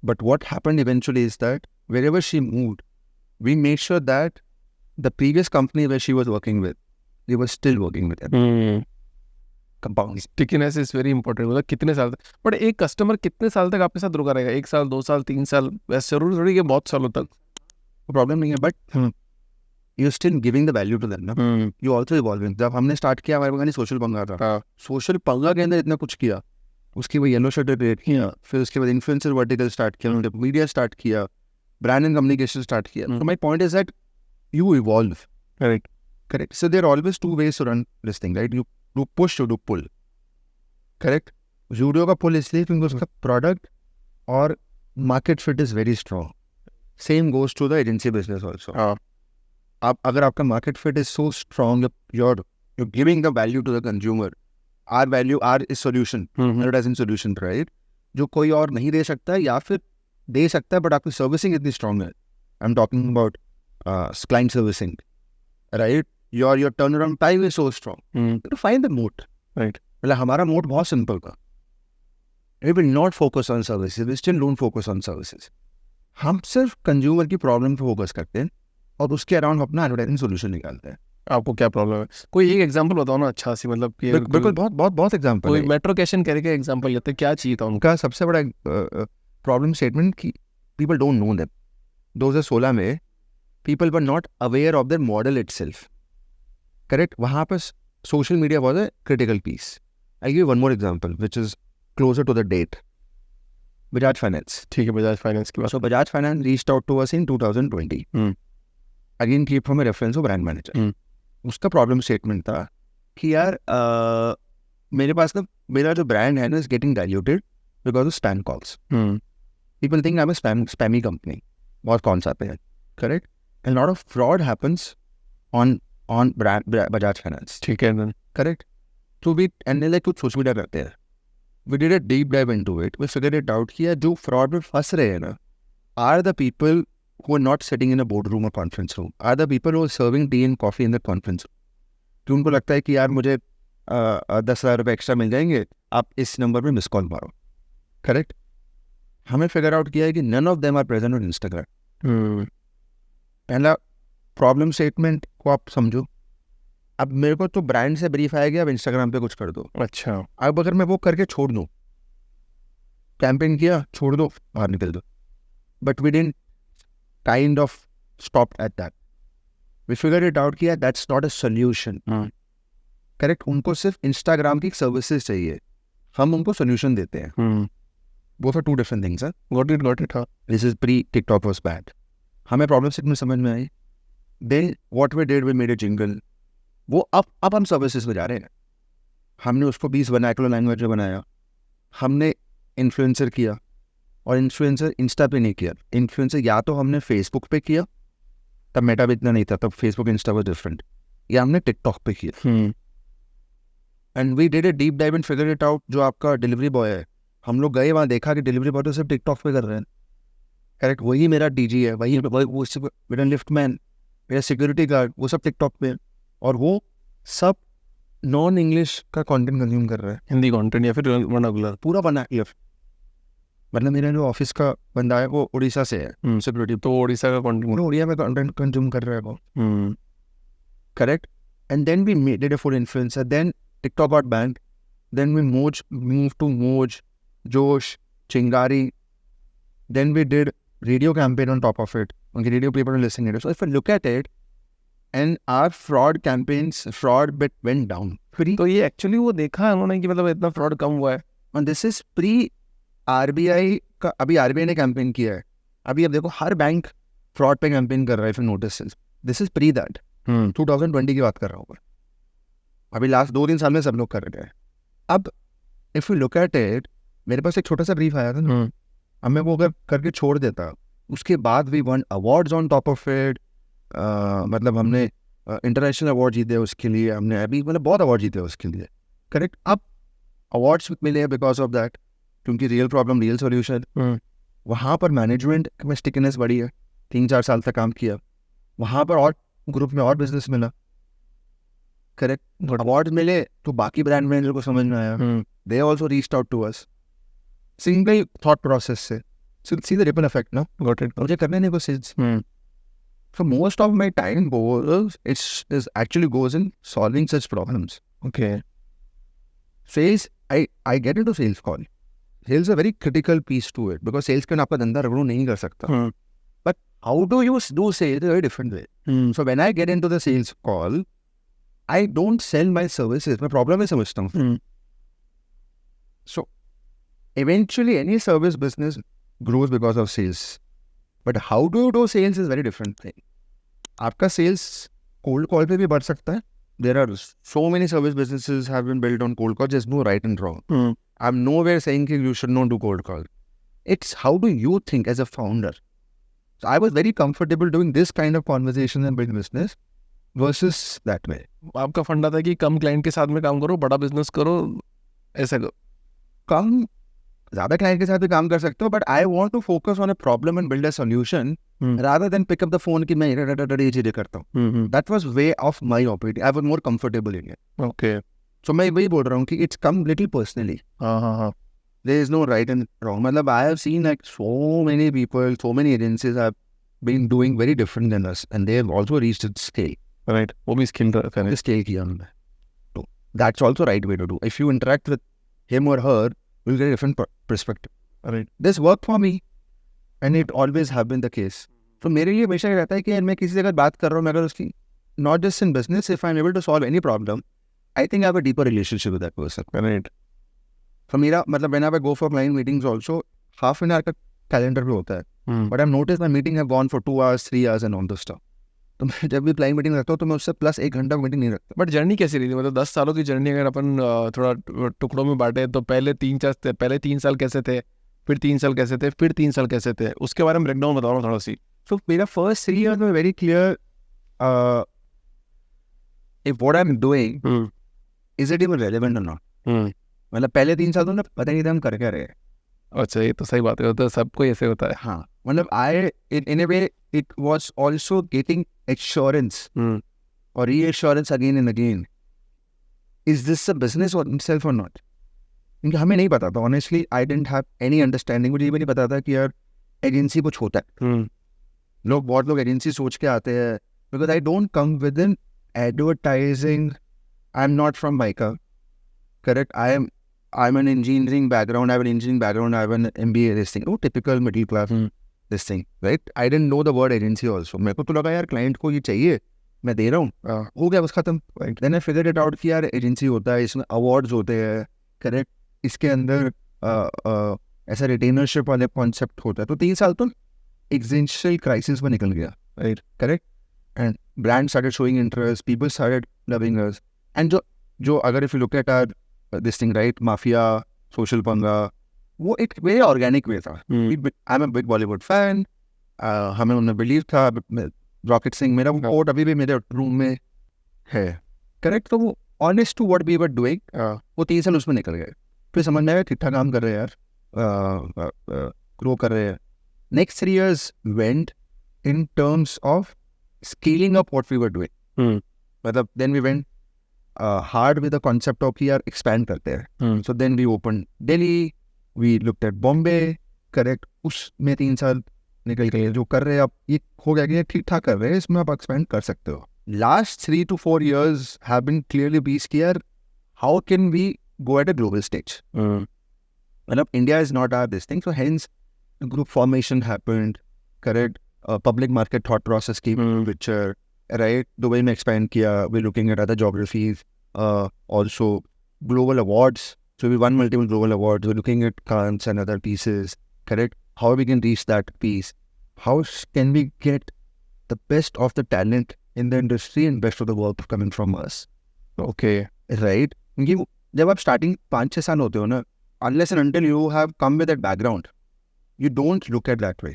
A: But what happened eventually is that wherever she moved, we made sure that the previous company where she was working with, they were still working with them. Compounding.
B: Stickiness is very important. मतलब कितने साल तक? But एक customer कितने साल तक आपके साथ रुका रहेगा? 1 साल, 2 साल, 3 साल? वैसे जरूर थोड़ी कि बहुत सालों तक।
A: प्रॉब्लम नहीं है, but you're still giving the value to them, ना? You also evolving. जब हमने स्टार्ट किया, हमारे पास सोशल पंगा था। सोशल पंगा के अंदर इतना कुछ किया, उसके बाद येलो शर्ट क्रिएट किया, फिर उसके बाद इन्फ्लुएंसर वर्टिकल स्टार्ट किया, मीडिया स्टार्ट किया, ब्रांड एंड कम्युनिकेशन स्टार्ट किया। So my point is that you evolve. Correct. So there are always 2 ways to run this thing, right? You do push, you do pull. Correct. Zudio का pull इसलिए क्योंकि उसका product और market fit is very strong. Same goes to the agency business also. आप अगर आपका market fit is so strong, you're giving the value to the consumer. Our value, our is solution, advertising solution, right, जो कोई और नहीं दे सकता है या फिर दे सकता है बट आपकी सर्विसिंग इतनी स्ट्रॉन्ग है. I am talking about client servicing, right. Your turn around time is so strong to find the moat, right. मतलब हमारा मोट बहुत सिंपल था. We will not focus on services. We still don't focus on services. हम सिर्फ consumer की problem पे focus करते हैं और उसके अराउंड अपना एडवर्टाइजिंग सोल्यूशन निकालते हैं.
B: आपको क्या प्रॉब्लम है? कोई एक एग्जांपल बताओ ना अच्छा सी, मतलब कि
A: बिल्कुल बहुत एग्जांपल
B: कोई
A: है.
B: मेट्रो कैश एंड कैरी का एग्जांपल लेते हैं. क्या चाहिए था उनका?
A: उनका सबसे बड़ा प्रॉब्लम स्टेटमेंट कि पीपल डोंट नो देम. 2016 में people were not aware of their model itself. Correct. वहाँ पर social media was a critical piece. I give one more example which is closer to the date. Bajaj Finance.
B: ठीक है, Bajaj finance की बात।
A: So Bajaj Finance reached out to us in 2020. Again, keep from a reference of brand manager. उसका problem statement था कि यार मेरे पास ना मेरा जो ब्रांड है ना is getting diluted because of spam calls. People think I am a spammy company. बहुत कॉल्स आते हैं, correct. And lot of fraud happens on Bajaj finance.
B: ठीक है,
A: करेक्ट. तो भी एंड कुछ सोच विचार करते हैं. We did a deep dive into it. We figured it out किया जो फ्रॉड में फंस रहे हैं ना are the people who are not sitting in a boardroom or conference room, are the people who are serving tea and coffee in the conference room. कि उनको लगता है कि यार मुझे 10,000 रुपये एक्स्ट्रा मिल जाएंगे, आप इस नंबर पे मिस कॉल मारो. करेक्ट. हमें फिगर आउट किया है कि none of them are present on Instagram. पहला प्रॉब्लम स्टेटमेंट को आप समझो. अब मेरे को तो ब्रांड से ब्रीफ आया कि आप इंस्टाग्राम पे कुछ कर दो.
B: अच्छा.
A: अब अगर मैं वो करके छोड़ दूँ, कैंपेन किया, छोड़ दो, बाहर निकल दो. But we didn't kind of stopped at that. We figured it out कि that's not a solution. Correct. उनको सिर्फ Instagram की सर्विसेज चाहिए, हम उनको solution देते हैं. Both are two different things.
B: Got it. हाँ.
A: This is pre-TikTok was bad. हमें प्रॉब्लम सेट में समझ में आई. Then what we did, we made a jingle. वो अब हम सर्विसेज में जा रहे हैं. हमने उसको 20 वर्नाकुलर लैंग्वेज में बनाया. हमने इन्फ्लुएंसर किया. और इन्फ्लुएंसर इंस्टा पे नहीं किया. इन्फ्लुएंसर या तो हमने फेसबुक पे किया, तब मेटा भी इतना नहीं था, तब फेसबुक इंस्टा वाज डिफरेंट, या हमने टिकटॉक पे किया. And we did a deep dive and figure it out. जो आपका डिलीवरी बॉय है, हम लोग गए वहाँ, देखा कि डिलीवरी बॉय तो सिर्फ टिकटॉक पे कर रहे हैं. करेक्ट. वही मेरा डीजी है, वही वो मेरा लिफ्टमैन, मेरा सिक्योरिटी गार्ड, वो सब टिकटॉक पे, और वो सब नॉन इंग्लिश का कंटेंट कंज्यूम कर रहे हैं.
B: हिंदी कंटेंट या फिर वर्नाकुलर,
A: पूरा वर्नाकुलर. मतलब मेरा जो ऑफिस का बंदा है वो उड़ीसा से है, सिक्योरिटी,
B: तो उड़ीसा का कंटेंट,
A: उड़िया में कंटेंट कंज्यूम कर रहा है वो. Correct. And then we did a full influencer. Then TikTok got banned. Then we move to Moj, Josh, Chingari. Then we did radio campaign on top of it. उनकी radio people listening it. So if you look at it, and our fraud campaigns, fraud bit went down.
B: तो ये actually वो देखा है उन्होंने कि मतलब इतना फ्रॉड कम हुआ है.
A: And this is pre RBI का. अभी आरबीआई ने कैंपेन किया है. अभी अब देखो हर बैंक फ्रॉड पे कैंपेन कर रहा है. फिर notice this is pre that. 2020 की बात कर रहा हूँ. अभी लास्ट 2-3 साल में सब लोग कर रहे हैं. अब if you look at it, मेरे पास एक छोटा सा ब्रीफ आया था ना, अब मैं वो अगर करके छोड़ देता, उसके बाद we won awards on top of it. मतलब हमने इंटरनेशनल अवार्ड जीते उसके लिए. हमने अभी मतलब बहुत अवार्ड जीते उसके लिए. करेक्ट. अब अवार्ड्स मिले हैं बिकॉज ऑफ दैट, क्योंकि रियल प्रॉब्लम रियल सॉल्यूशन. वहाँ पर मैनेजमेंट में स्टिकनेस बढ़ी है. 3-4 साल तक काम किया. वहाँ पर और ग्रुप में और बिजनेस मिला. करेक्ट. अवार्ड मिले तो बाकी ब्रांड मैनेजर को समझ में आया. They also reached out to us. Single thought process से सी द रिपल इफेक्ट ना. Got it. मुझे करने नहीं को sales. So most of my time goes actually goes in solving such problems.
B: Okay.
A: Sales, I get into sales call. Sales is a very critical piece to it because sales can आपका धंधा रगड़ू नहीं कर सकता. But how do you do sales in a very different way? So when I get into the sales call, I don't sell my services. मैं problem है समझता हूँ. So eventually any service business grows because of sales. But how do you do sales is very different thing. आपका sales cold call पे भी बढ़ सकता है. There are so many service businesses have been built on cold call. There's no right and wrong. I'm nowhere saying that you should not do cold call. It's how do you think as a founder. So I was very comfortable doing this kind of conversation and build business versus that way.
B: आपका फंडा था कि कम client के साथ में काम करो, बड़ा बिजनेस करो, ऐसा करो.
A: कम ज़्यादा क्लाइंट के साथ भी काम कर सकते हो, but I want to focus on a problem and build a solution rather than pick up the phone कि मैं ये चीज़ें करता हूँ. That was way of my operating. I was more comfortable in it.
B: Okay.
A: So मैं वही बोल रहा हूँ कि it's come little personally. There is no right and wrong. मतलब I have seen like so many people, so many agencies have been doing very different than us and they have also reached it scale.
B: Right. वो भी skill रखा है,
A: scale किया उन्होंने. तो that's also right way to do. If you interact with him और her, you will get a different perspective. Right. This worked for me and it always have been the case. So मेरे लिए हमेशा रहता है कि मैं किसी से अगर बात कर रहा हूँ, मैं अगर उसकी not just in business, if I'm able to solve any problem, I think I have a deeper relationship with that person.
B: Right.
A: So मेरा मतलब whenever I go for client meetings also, half an hour का calendar पे होता है, but I notice my meeting have gone for 2 hours 3 hours and on this stuff. तो मैं जब भी फ्लाइंग मीटिंग रखता हूँ तो मैं उससे प्लस 1 घंटा मीटिंग नहीं रखता.
B: बट जर्नी कैसी रही थी, मतलब 10 सालों की जर्नी अगर अपन थोड़ा टुकड़ों में बांटे तो पहले 3 साल कैसे थे, फिर 3 साल कैसे थे, फिर 3 साल कैसे थे, उसके बारे में ब्रेकडाउन बताओ ना थोड़ा सी.
A: So मेरा first 3 years में very clear if what I'm doing is it even relevant or not. मतलब पहले 3 साल तो ना पता नहीं था हम कर क्या रहे हैं.
B: अच्छा, ये तो सही बात है, तो सबको ऐसे होता है.
A: हाँ, मतलब I in a way it was also getting assurance or reassurance again and again. Is this a business or itself or not? क्योंकि हमें नहीं पता था. Honestly, I didn't have any understanding. मुझे ये भी नहीं पता था कि यार एजेंसी कुछ होता है. बहुत लोग एजेंसी सोच के आते हैं. Because I don't come within advertising. I'm not from Mica. Correct? I'm an engineering background. I have an engineering background. I have an MBA. This thing. Oh, typical middle class. This thing, right? I didn't know the word agency also. मेरे को तो लगा यार client को ये चाहिए, मैं दे रहा हूँ, हो गया बस खत्म. Then I figured it out कि यार एजेंसी होता है, इसमें अवार्ड्स होते हैं. करेक्ट. इसके अंदर ऐसा रिटेनरशिप वाले कॉन्सेप्ट होता है. तो 3 साल तो एग्जिस्टेंशियल क्राइसिस में निकल गया. Right. Correct. And brand started showing interest, people started loving us. And जो अगर if you look at our this thing, right, mafia, social Panga, वो एक वेरी ऑर्गेनिक वे था. I am a big Bollywood fan. हमें उनमें बिलीव था. Rocket Singh मेरा coat अभी भी मेरे रूम में है. करेक्ट. तो वो honest to what we were doing, वो 3 साल उसमें निकल गए. फिर समझ में आया ठीक ठाक काम कर रहे हैं यार, ग्रो कर रहे हैं. Next 3 years went in terms of scaling up what we were doing. मतलब then we went hard with the concept of कि यार एक्सपैंड करते हैं. So then we open Delhi, we looked at Bombay. Correct. उसमें 3 साल निकल गए. जो कर रहे हैं अब ये हो गया कि ठीक ठाक कर रहे हैं, इसमें आप एक्सपेंड कर सकते हो. Last 3 to 4 years have been clearly बीस कि यार how can we go at a global stage. मतलब India is not our this thing, so hence group formation happened. Correct. Public market thought process came in picture. Right. Dubai में expand किया. We're looking at other geographies. Also global awards. So we won multiple global awards. We're looking at Cannes and other pieces. Correct. How we can reach that piece. How can we get the best of the talent in the industry and best of the work coming from us.
B: Okay.
A: Right. क्योंकि जब आप starting 5-6 साल होते हो ना, unless and until you have come with that background, you don't look at that way.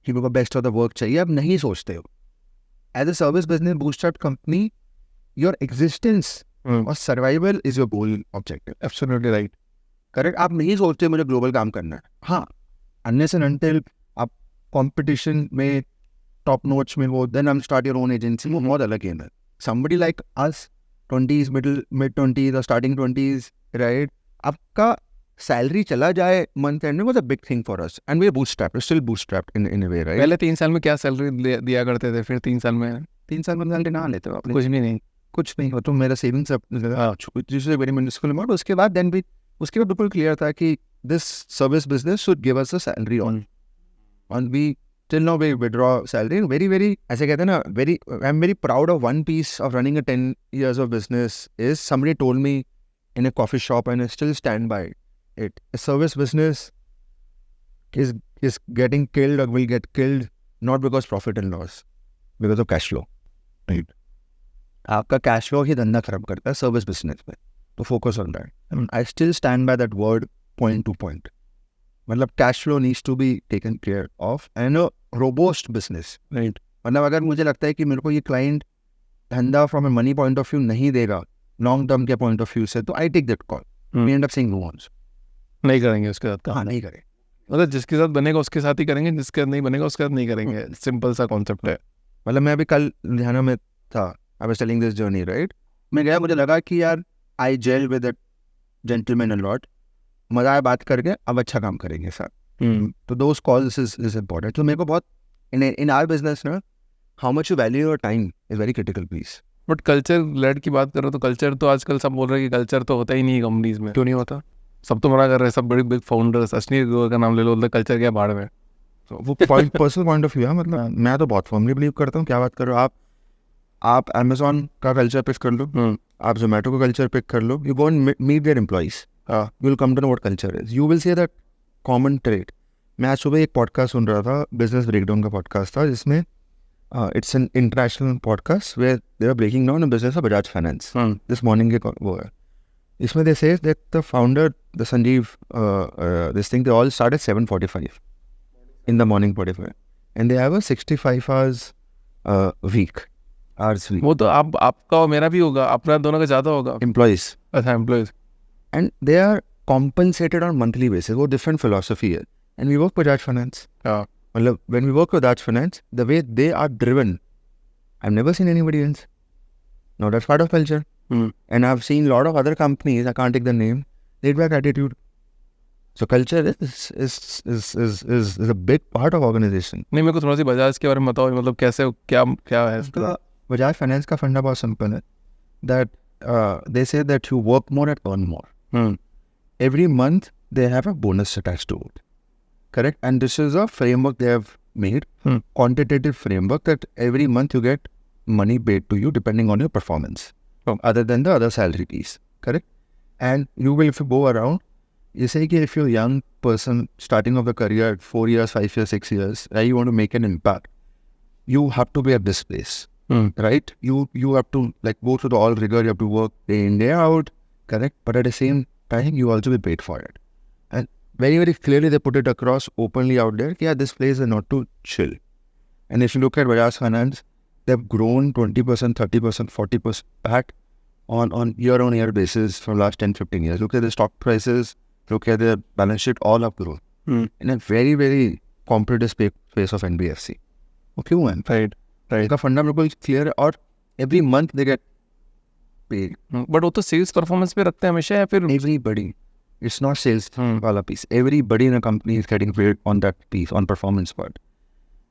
A: कि मेरे को बेस्ट ऑफ द वर्क चाहिए, आप नहीं सोचते हो. As a service business bootstrap company, your existence और survival is your goal objective.
B: Absolutely right.
A: Correct. आप नहीं सोचते मुझे ग्लोबल काम करना है. हाँ, unless and until आप कंपटीशन में टॉप नोट्स में हो, देन हम स्टार्ट योर ओन एजेंसी. वो बहुत अलग गेम है. somebody like us, 20s, mid 20s or starting 20s, right? आपका सैलरी चला जाए मंथ एंड में, was a big thing for us, and we are bootstrapped, we're still bootstrapped in a way, right?
B: पहले 3 साल में क्या salary दिया करते थे, फिर 3 साल में
A: 3 साल में सैलरी ना लेते हो आप,
B: कुछ भी नहीं.
A: कुछ नहीं हो तो मेरा सेविंग्स जिससे वेरी मिनिस्कुल अमाउंट. उसके बाद देन भी उसके बाद बिल्कुल क्लियर था कि this service business should give us a salary on we till now we withdraw salary. Very ऐसे कहते हैं ना, I'm very proud of one piece of running a 10 years of business is somebody told me in a coffee shop, and I still stand by it. A service business is getting killed or will get killed not because profit and loss, because of cash flow. Right. आपका cash flow ही धंधा खराब करता है service business में, तो focus on that. I still stand by that word point to point. मतलब cash flow needs to be taken care of and a robust business. Right. मतलब अगर मुझे लगता है कि मेरे को ये क्लाइंट धंधा from a money point of view नहीं देगा लॉन्ग टर्म के पॉइंट ऑफ व्यू से, तो I take that call. We end up saying no once.
B: नहीं करेंगे उसके साथ.
A: हाँ, नहीं करें.
B: मतलब जिसके साथ बनेगा उसके साथ ही करेंगे, जिसके साथ नहीं बनेगा उसके साथ नहीं करेंगे. सिंपल सा कॉन्सेप्ट है.
A: मतलब मैं अभी कल लुधियाना में था, I was telling this journey, right. मैं गया, मुझे लगा कि यार I gel with that gentleman a lot, मजा आया बात करके, अब अच्छा काम करेंगे साथ. तो दोज कॉल्स इज इम्पोर्टेंट. तो मेरे को बहुत इन आवर बिजनेस ना, how much you value your time is very critical piece.
B: But culture led की बात करो तो कल्चर तो आजकल सब बोल रहे हैं कि कल्चर तो होता ही नहीं है कंपनीज में. क्यों नहीं होता? सब तो मना कर रहे हैं, सब बड़े बिग फाउंडर्स. अश्नीर ग्रोवर का नाम ले लो, कल्चर क्या भाड़ में.
A: वो पर्सनल पॉइंट ऑफ व्यू है. मतलब मैं तो बहुत फर्मली बिलीव करता हूँ. क्या बात कर रहे हो आप अमेजोन का कल्चर पिक कर लो, आप जोमेटो का कल्चर पिक कर लो, you go and meet their employees, you will come to know what culture is. You will say that common trade. मैं आज सुबह एक पॉडकास्ट सुन रहा था, बिजनेस ब्रेकडाउन का पॉडकास्ट था, जिसमें it's an international podcast where they are breaking down the business of Bajaj Finance. This morning के वो है. इसमें they say that the founder, the Sanjeev, this thing, they all start at 7:45 in the morning 45, and they have a 65 hours week.
B: वो तो आपका और मेरा भी होगा, अपना दोनों का ज़्यादा होगा.
A: Employees.
B: अच्छा, employees.
A: And they are compensated on monthly basis. वो different philosophy है. And we work with Bajaj Finance.
B: हाँ.
A: मतलब when we work with Bajaj Finance, the way they are driven, I've never seen anybody else. No, that's part of culture. And I've seen a lot of other companies, I can't take the name, laid back attitude. So culture is a big part of organization.
B: नहीं, मेरे को थोड़ा सी बजाज के बारे में बताओ, मतलब कैसे, क्या है इसका?
A: बजाज फाइनेंस का फंडा बहुत सिंपल है. That they say that you work more and earn more. Every month they have a bonus attached to it. Correct? And this is a framework they have made, quantitative framework, that every month you get money paid to you depending on your performance, other than the other salary piece. Correct? And you will, if you go around, you say that if you're a young person starting off a career at 4 years, 5 years, 6 years, right, you want to make an impact, you have to be at this place. Right? You have to like go through the all rigor, you have to work day in, day out, correct? But at the same time, you also be paid for it. And very, very clearly they put it across openly out there, yeah, this place is not to chill. And if you look at Bajaj Finance, they've grown 20%, 30%, 40% back on year-on-year basis for last 10, 15 years. Look at the stock prices, look at the balance sheet, all have grown. In a very, very competitive space of NBFC. Okay, one.
B: Right.
A: का फंडा बिल्कुल clear है, और every month they get paid.
B: But वो तो sales performance पे रखते हैं हमेशा, या फिर
A: एवरीबडी, इट्स नॉट सेल्स वाला piece. Everybody in a company is getting paid on that piece, on performance part.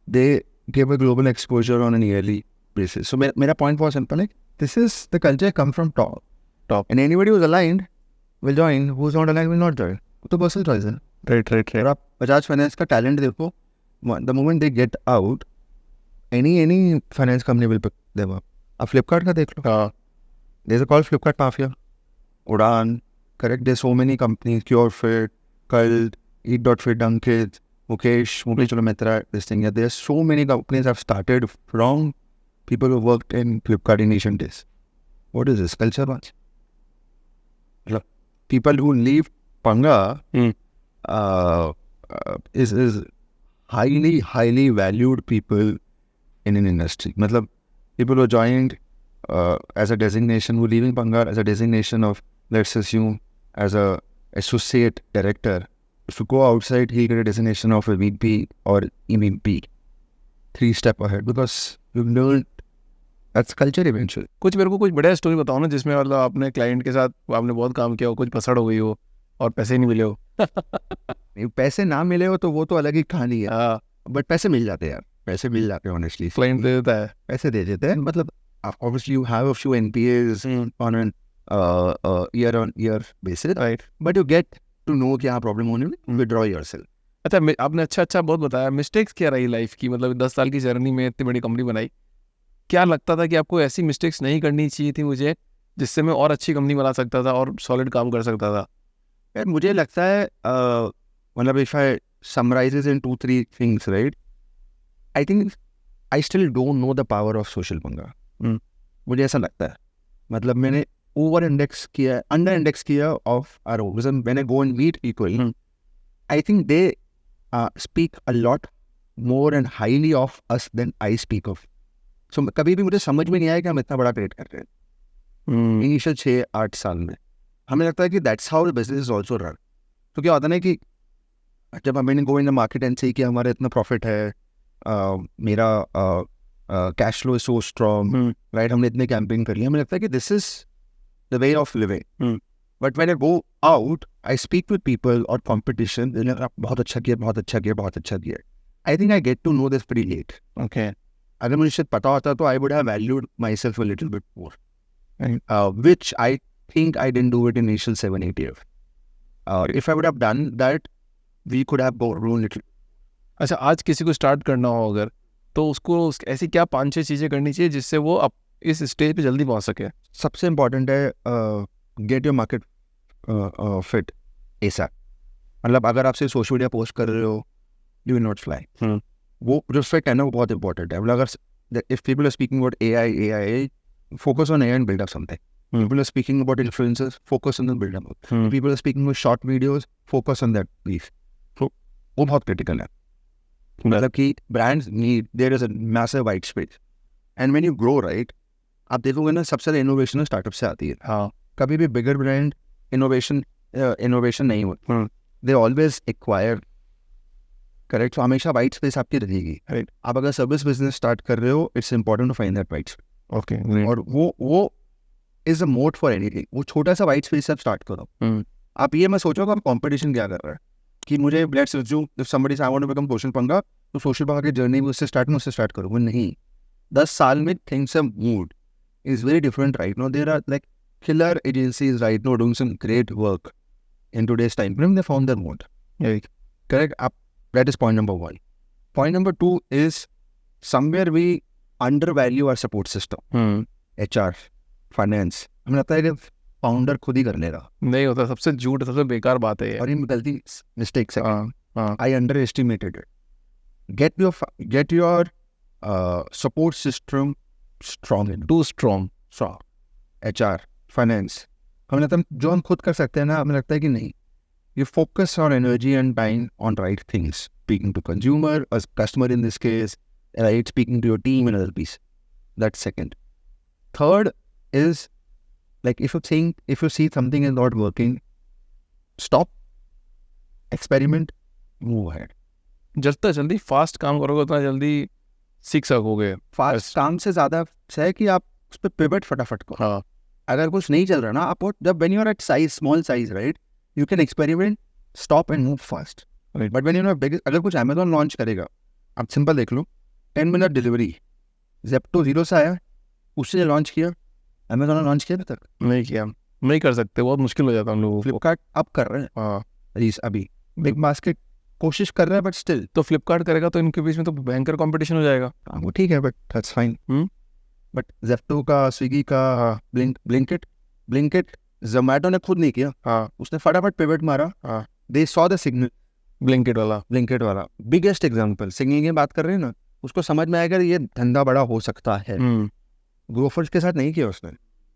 A: They give a global exposure on an yearly basis. So मेरा पॉइंट बहुत simple है, this is the culture come from top, and anybody who is aligned will join, who is not aligned will not join. तो personal choice है.
B: Right.
A: और आप Bajaj Finance का talent देखो, the moment they get out, any finance company will pick them up. अब Flipkart का देख लो. There's a called Flipkart Mafia. Udaan, correct? There's so many companies, CureFit, Cult, Eat.fit, Ankit, Mukesh Cholo Mitra, this thing. Yeah, there's so many companies have started from people who worked in Flipkart in ancient days. What is this? Culture bunch. People who leave Panga is highly valued people in an industry. मतलब people who joined as a designation, who leaving Pangar as a designation of, let's assume, as a associate director. If you go outside, he'll get a designation of a VP or EVP, 3 step ahead, because you've learned. That's culture eventually.
B: कुछ मेरे को कुछ बढ़िया story बताओ ना, जिसमें मतलब आपने क्लाइंट के साथ आपने बहुत काम किया हो, कुछ पसड़ हो गई हो और पैसे नहीं मिले हो.
A: पैसे ना मिले हो तो वो तो अलग ही कहानी है.
B: हाँ,
A: बट पैसे मिल जाते हैं यार, पैसे मिल जाते हैं ऑनेस्टली.
B: क्लाइंट दे देता है,
A: पैसे दे देते हैं. मतलब obviously you have a few NPAs on an year-on-year basis,
B: right.
A: but you get to know क्या प्रॉब्लम होने में, withdraw yourself.
B: अच्छा, आपने अच्छा बहुत बताया. मिस्टेक्स क्या रही लाइफ की, मतलब 10 साल की जर्नी में इतनी बड़ी कंपनी बनाई, क्या लगता था कि आपको ऐसी मिस्टेक्स नहीं करनी चाहिए थी मुझे, जिससे मैं और अच्छी कंपनी बना सकता था और सॉलिड काम कर सकता था?
A: यार मुझे लगता है, मतलब if I summarize it in 2-3 things, right? I think I still don't know the power of social पंगा. मुझे ऐसा लगता है. मतलब मैंने ओवर इंडेक्स किया, अंडर इंडेक्स किया of our own. When I go and meet people, I think they speak a lot more and highly of us than I speak of. So कभी भी मुझे समझ में नहीं आया कि हम इतना बड़ा क्रिएट कर रहे हैं इनिशियल 6-8 साल में. हमें लगता है कि that's how the business is also run. तो क्या होता है ना कि जब हमें गो इन द मार्केट एंड से कि हमारा इतना प्रॉफिट है, मेरा cash flow is so strong, right, हमने इतने कैंपेन कर लिया, हमें लगता है कि this is the way of living. But when I go out, I speak with people और कॉम्पिटिशन, बहुत अच्छा किया. I think I get to know this pretty late.
B: Okay.
A: अगर मुझे शायद पता होता तो I would have valued myself a little bit more, which I think I didn't do it in initial 7-8 years. If I would have done that, we could have grown little.
B: अच्छा, आज किसी को start करना हो अगर, तो उसको ऐसी क्या 5-6 चीज़ें करनी चाहिए जिससे वो अब इस स्टेज पे जल्दी पहुंच सके?
A: सबसे इम्पॉर्टेंट है get your market fit ASAP. मतलब अगर आप सिर्फ सोशल मीडिया पोस्ट कर रहे हो, यू विल नॉट फ्लाई। वो जो रिस्पेक्ट है ना, वो बहुत इंपॉर्टेंट है। मतलब अगर if people are speaking about AI, focus on AI and build up something. People are speaking about influencers, focus on the build up. People are speaking about short videos, focus on that piece. So वो बहुत critical है। मतलब कि brands need, there is a massive white space. And when you grow, right, आप देखोगे ना सबसे ज़्यादा innovation स्टार्टअप से आती है। हाँ, कभी भी bigger brand innovation नहीं होती। They always acquire, correct. तो हमेशा वाइट स्पेस आपकी रहेगी। राइट, आप अगर सर्विस बिजनेस स्टार्ट कर रहे हो, it's important to find that white space. Okay, और वो is a moat for anything. वो छोटा सा वाइट स्पेस आप स्टार्ट करो। आप ये मैं सोचो कि आप कंपटीशन क्या कर रहा है, कि मुझे let's assume if somebody I want to become Social Panga, तो सोशल पंगा की जर्नी में उससे स्टार्ट करो। वो नहीं, 10 साल में things have moved, is very different right now. There are like killer agencies right now doing some great work in today's time frame. They found their mode. Correct. That is point number 1. Point number 2 is somewhere we undervalue our support system. HR, finance. हमें लगता है कि founder खुद ही कर लेगा।
B: नहीं होता, सबसे झूठ, सबसे बेकार बात है ये।
A: और ये गलती, मिस्टेक्स है। I underestimated it. Get your support system strong.
B: Too strong.
A: HR, finance, हमें लगता है जो हम खुद कर सकते हैं ना, हमें लगता है कि नहीं, you focus on energy and time on right things, speaking to consumer, as customer in this case, right, speaking to your team and other piece. That's second. Third is, like, if you see something is not working, stop, experiment, move ahead.
B: जितना जल्दी fast काम करोगे उतना जल्दी सीख सकोगे।
A: Fast काम से ज़्यादा है कि आप उस पर पिवट फटाफट करो।
B: हाँ,
A: अगर कुछ नहीं चल रहा ना, आप जब when you are at size, small size, right, you can experiment, stop and move fast.
B: Right.
A: But when you know big, अगर कुछ Amazon लॉन्च करेगा, आप सिंपल देख लो, 10 मिनट डिलीवरी, Zepto 0 से आया, उससे लॉन्च किया, Amazon ने लॉन्च किया अभी तक
B: नहीं किया, नहीं कर सकते, बहुत मुश्किल हो जाता है हम लोगों को।
A: फ्लिपकार्ट अब कर रहे हैं। हाँ, अभी बिग बास्केट कोशिश कर रहा है, बट स्टिल।
B: तो फ्लिपकार्ट करेगा तो इनके बीच में तो भयंकर कंपटीशन हो जाएगा।
A: वो ठीक है, but that's fine. But Zepto का, स्विगी का, ब्लिंकिट, जोमैटो ने खुद नहीं किया। हाँ, उसने फटाफट पिवट मारा। हाँ, they saw the signal. Blinkit वाला बिगेस्ट एग्जांपल। सिंगिंग की बात कर रहे हैं ना, उसको समझ में आएगा ये धंधा बड़ा हो सकता है। ग्रोफर्स के साथ नहीं किया उसने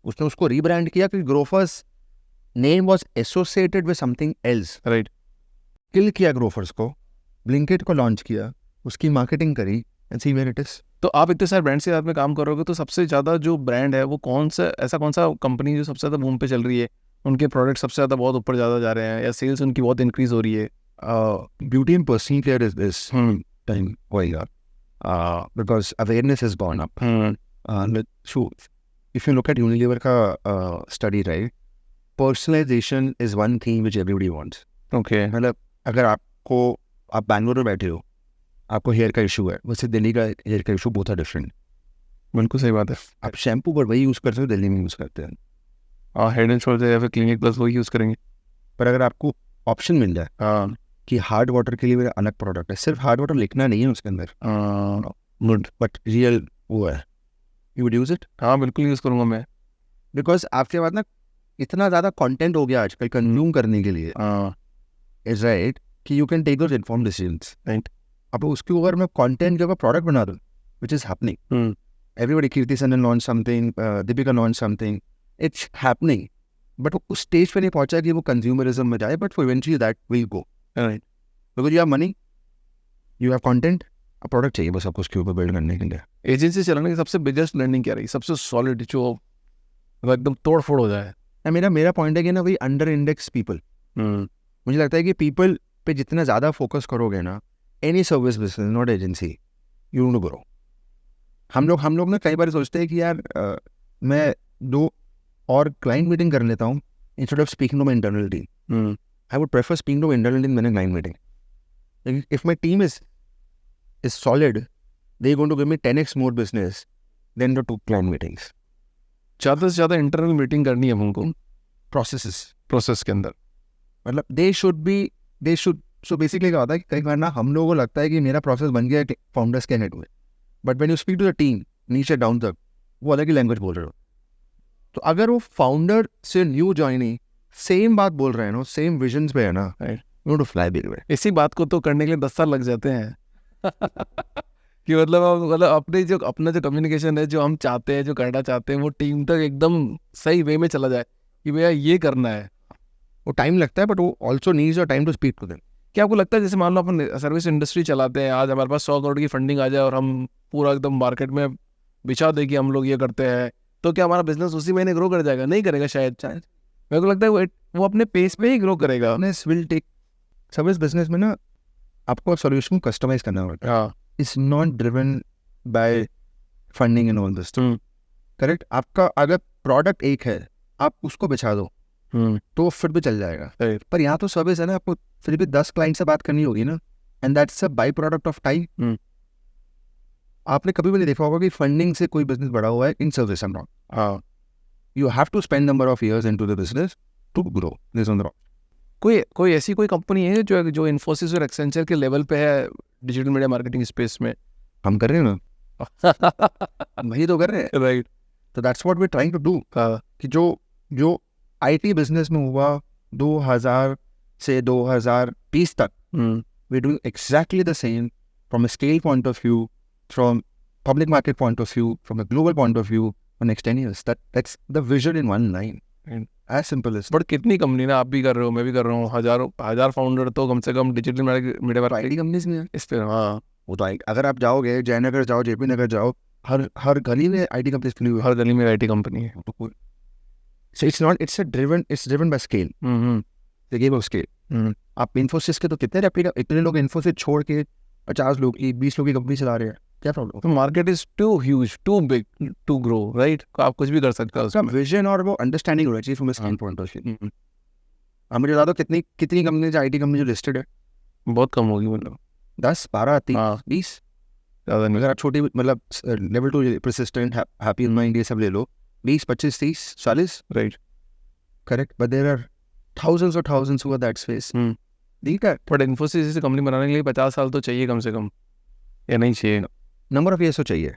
A: उसको रीब्रांड किया, क्योंकि Grofers name was associated with something else. Right, kill किया ग्रोफर्स को, ब्लिंकिट को लॉन्च किया, उसकी मार्केटिंग करी, and see where it is.
B: तो आप इतने सारे ब्रांड के साथ में काम करोगे तो सबसे ज़्यादा जो ब्रांड है वो कौन सा कंपनी जो सबसे ज़्यादा बूम पे चल रही है, उनके प्रोडक्ट सबसे ज़्यादा बहुत ऊपर ज़्यादा जा रहे हैं, या सेल्स उनकी बहुत इंक्रीज हो रही है?
A: Beauty and personal care is this time होएगा, because awareness is gone up. So if you look at Unilever का study, right, personalisation is one thing which everybody wants. Okay, मतलब अगर आप बैंगलोर में बैठे हो, आपको हेयर का इशू है, वैसे दिल्ली का हेयर का इशू बहुत डिफरेंट।
B: बिल्कुल सही बात है।
A: आप शैम्पू पर वही यूज़ करते हो, दिल्ली में यूज़ करते हैं।
B: हेड एंड शोल्डर या फिर क्लिनिक प्लस वही यूज़ करेंगे।
A: पर अगर आपको ऑप्शन मिल जाए कि हार्ड वाटर के लिए मेरा अलग प्रोडक्ट है, सिर्फ हार्ड वाटर लिखना नहीं है उसके अंदर, गुड बट रियल वो है, यू वुड यूज़ इट?
B: हाँ, बिल्कुल यूज़ करूँगा मैं,
A: बिकॉज आपके बाद ना इतना ज़्यादा कंटेंट हो गया आजकल कंज्यूम करने के लिए, इज राइट, कि you can take your informed decisions. Right, अब उसके ऊपर मैं कंटेंट के ऊपर प्रोडक्ट बना दूँ, which is happening. Everybody, Kirti Sanon launch something, Deepika launch something, it's happening, but वो उस स्टेज पे नहीं पहुंचा कि वो कंज्यूमरिज्म में जाए, but eventually that will go. Right, because you have money, you have content, अब प्रोडक्ट चाहिए बस आपको उसके ऊपर बिल्ड करने के लिए।
B: एजेंसी चलाने की सबसे बिगेस्ट लर्निंग क्या रही, सबसे सॉलिड जो एकदम तोड़ फोड़ हो जाए?
A: मेरा पॉइंट है कि ना, वही अंडर इंडेक्स पीपल। मुझे लगता है कि पीपल पे जितना ज़्यादा फोकस करोगे ना, any service business, not agency, you don't grow. हम लोग ना कई बार सोचते हैं कि यार मैं 2 और क्लाइंट मीटिंग कर लेता हूँ instead of speaking to my internal team. I would prefer speaking to my internal team than a client meeting. If my team is solid, they going to give me 10x more business than the 2 client meetings.
B: ज़्यादा से ज़्यादा internal meeting करनी है हमको
A: process के अंदर, मतलब they should so basically क्या होता है कि कई बार ना हम लोगों को लगता है कि मेरा प्रोसेस बन गया फाउंडर्स के हेड में, but when you speak to the team नीचे डाउन तक, वो अलग ही लैंग्वेज बोल रहे हो। तो अगर वो फाउंडर से न्यू ज्वाइनिंग सेम बात बोल रहे हैं ना, सेम विजन्स पे है ना, You want to fly big way.
B: इसी बात को तो करने के लिए 10 साल लग जाते हैं कि मतलब अपना जो कम्युनिकेशन है, जो हम चाहते हैं, जो करना चाहते हैं, वो टीम तक एकदम सही वे में चला जाए कि भैया ये करना है।
A: वो टाइम लगता है, बट वो also needs your time to speak to them.
B: क्या आपको लगता है जैसे मान लो अपन सर्विस इंडस्ट्री चलाते हैं, आज हमारे पास 100 करोड़ की फंडिंग आ जाए और हम पूरा एकदम मार्केट में बिछा दे कि हम लोग ये करते हैं, तो क्या हमारा बिजनेस उसी महीने ग्रो कर जाएगा? नहीं करेगा शायद। मेरे को लगता है वो अपने पेस पे ही ग्रो करेगा।
A: विल टेक सर्विस बिजनेस में ना आपको सॉल्यूशन को कस्टमाइज करना होता है। It's not driven by funding and all this, correct? आपका अगर प्रोडक्ट एक है, आप उसको बिछा दो तो फिर भी चल जाएगा। पर यहाँ तो सर्विस है ना, आपको फिर भी 10 क्लाइंट से बात करनी होगी ना, and that's a by product of time. आपने कभी भी नहीं देखा होगा कि फंडिंग से कोई बिजनेस बड़ा हुआ है in service and not. You have to spend number of years into the business to grow this on the.
B: कोई ऐसी कोई कंपनी है जो इन्फोसिस और एक्सेंचर के लेवल पे है डिजिटल मीडिया मार्केटिंग स्पेस में?
A: हम कर रहे हैं ना वही तो कर रहे हैं,
B: राइट?
A: तो that's what we are trying to do. कि जो आईटी बिजनेस में हुआ 2000 से 2020 तक, we doing exactly the same from a scale point of view, from public market point of view, from a global point of view for next 10 years. That's the vision in one line. As simple as.
B: But कितनी company ना, आप भी कर रहे हो, मैं भी कर रहा हूँ, हजार फाउंडर तो कम से कम डिजिटल मीडिया पर
A: आईटी कंपनीज में है
B: इस पे। हाँ,
A: वो तो अगर आप जाओगे जयनगर जाओ, जेपी नगर जाओ, हर गली में आईटी कंपनीज खुली हुई है।
B: हर गली में आईटी कंपनी है।
A: So it's driven by scale. The game of scale. आप इन्फोसिस के तो इतने लोग इन्फोसिस छोड़ के 50 लोग की 20 लोग की कंपनी चला रहे हैं, क्या प्रॉब्लम?
B: तो market is too huge, too big to grow, right? आप कुछ भी कर सकते हो
A: उसका विजन और वो अंडरस्टैंडिंग होना चाहिए from a scale point of view. आप मुझे बता दो कितनी कंपनी आईटी कंपनी जो लिस्टेड है?
B: बहुत कम होगी, मतलब
A: 10, 12, 30, 20 ज़्यादा नहीं। अगर आप छोटी मतलब लेवल 2 परसिस्टेंट हैप्पी माइंड ये सब ले लो, 20, 25, 30, 40,
B: right?
A: Correct, but there are thousands or thousands who are that space. ठीक है,
B: बट इन्फोसिस जैसी कंपनी बनाने के लिए 50 साल तो चाहिए कम से कम, या नहीं चाहिए?
A: नंबर ऑफ ईयर्स तो चाहिए,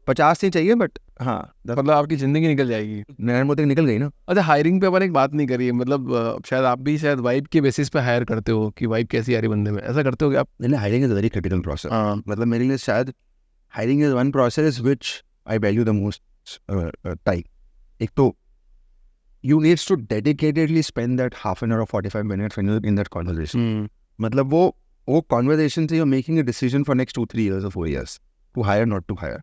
A: 50 नहीं चाहिए, बट हाँ
B: मतलब आपकी ज़िंदगी निकल जाएगी।
A: नरेंद्र मोदी निकल गई ना।
B: अच्छा, हायरिंग पे अपन एक बात नहीं करी है, मतलब शायद आप भी शायद वाइब के बेसिस पे हायर करते हो कि वाइब कैसी आ रही बंदे में, ऐसा करते हो क्या आप?
A: नहीं, hiring is very critical process. मतलब मेरे लिए शायद hiring is one process which I value the most time. एक तो you needs to dedicatedly spend that half an hour or 45 minutes in that conversation. मतलब वो conversation से you're making a decision for next 2-3 years or 4 years to hire not to hire.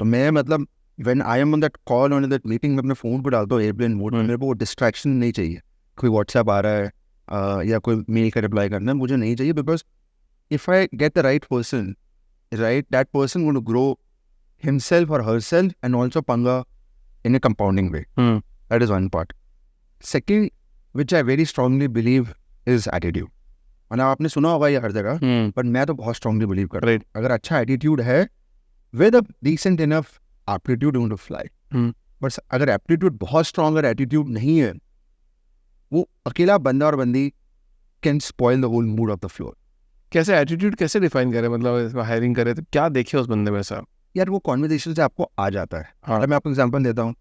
A: तो मैं मतलब when I am on that call or in that meeting मैं अपने phone पर डालता हूँ एयरप्लेन मोड में, मेरे को डिस्ट्रैक्शन नहीं चाहिए। कोई व्हाट्सएप आ रहा है या कोई मेल का रिप्लाई करना है, मुझे नहीं चाहिए, because if I get the right person, right, that person going to grow himself और herself and also Panga in a compounding way. That is one part. Second, which I very strongly believe is attitude. मतलब आपने सुना होगा ये हर जगह, पर मैं तो बहुत strongly believe कर रहा हूँ, अगर अच्छा attitude है with a decent enough aptitude to fly. But अगर aptitude बहुत strong और attitude नहीं है, वो अकेला बंदा और बंदी can spoil the whole mood of the floor.
B: कैसे attitude कैसे define करें, मतलब हायरिंग करें तो क्या देखे उस बंदे में ऐसा?
A: यार वो कॉन्वर्सेशन से आपको आ जाता है। हाँ, मैं आपको एग्जांपल देता हूँ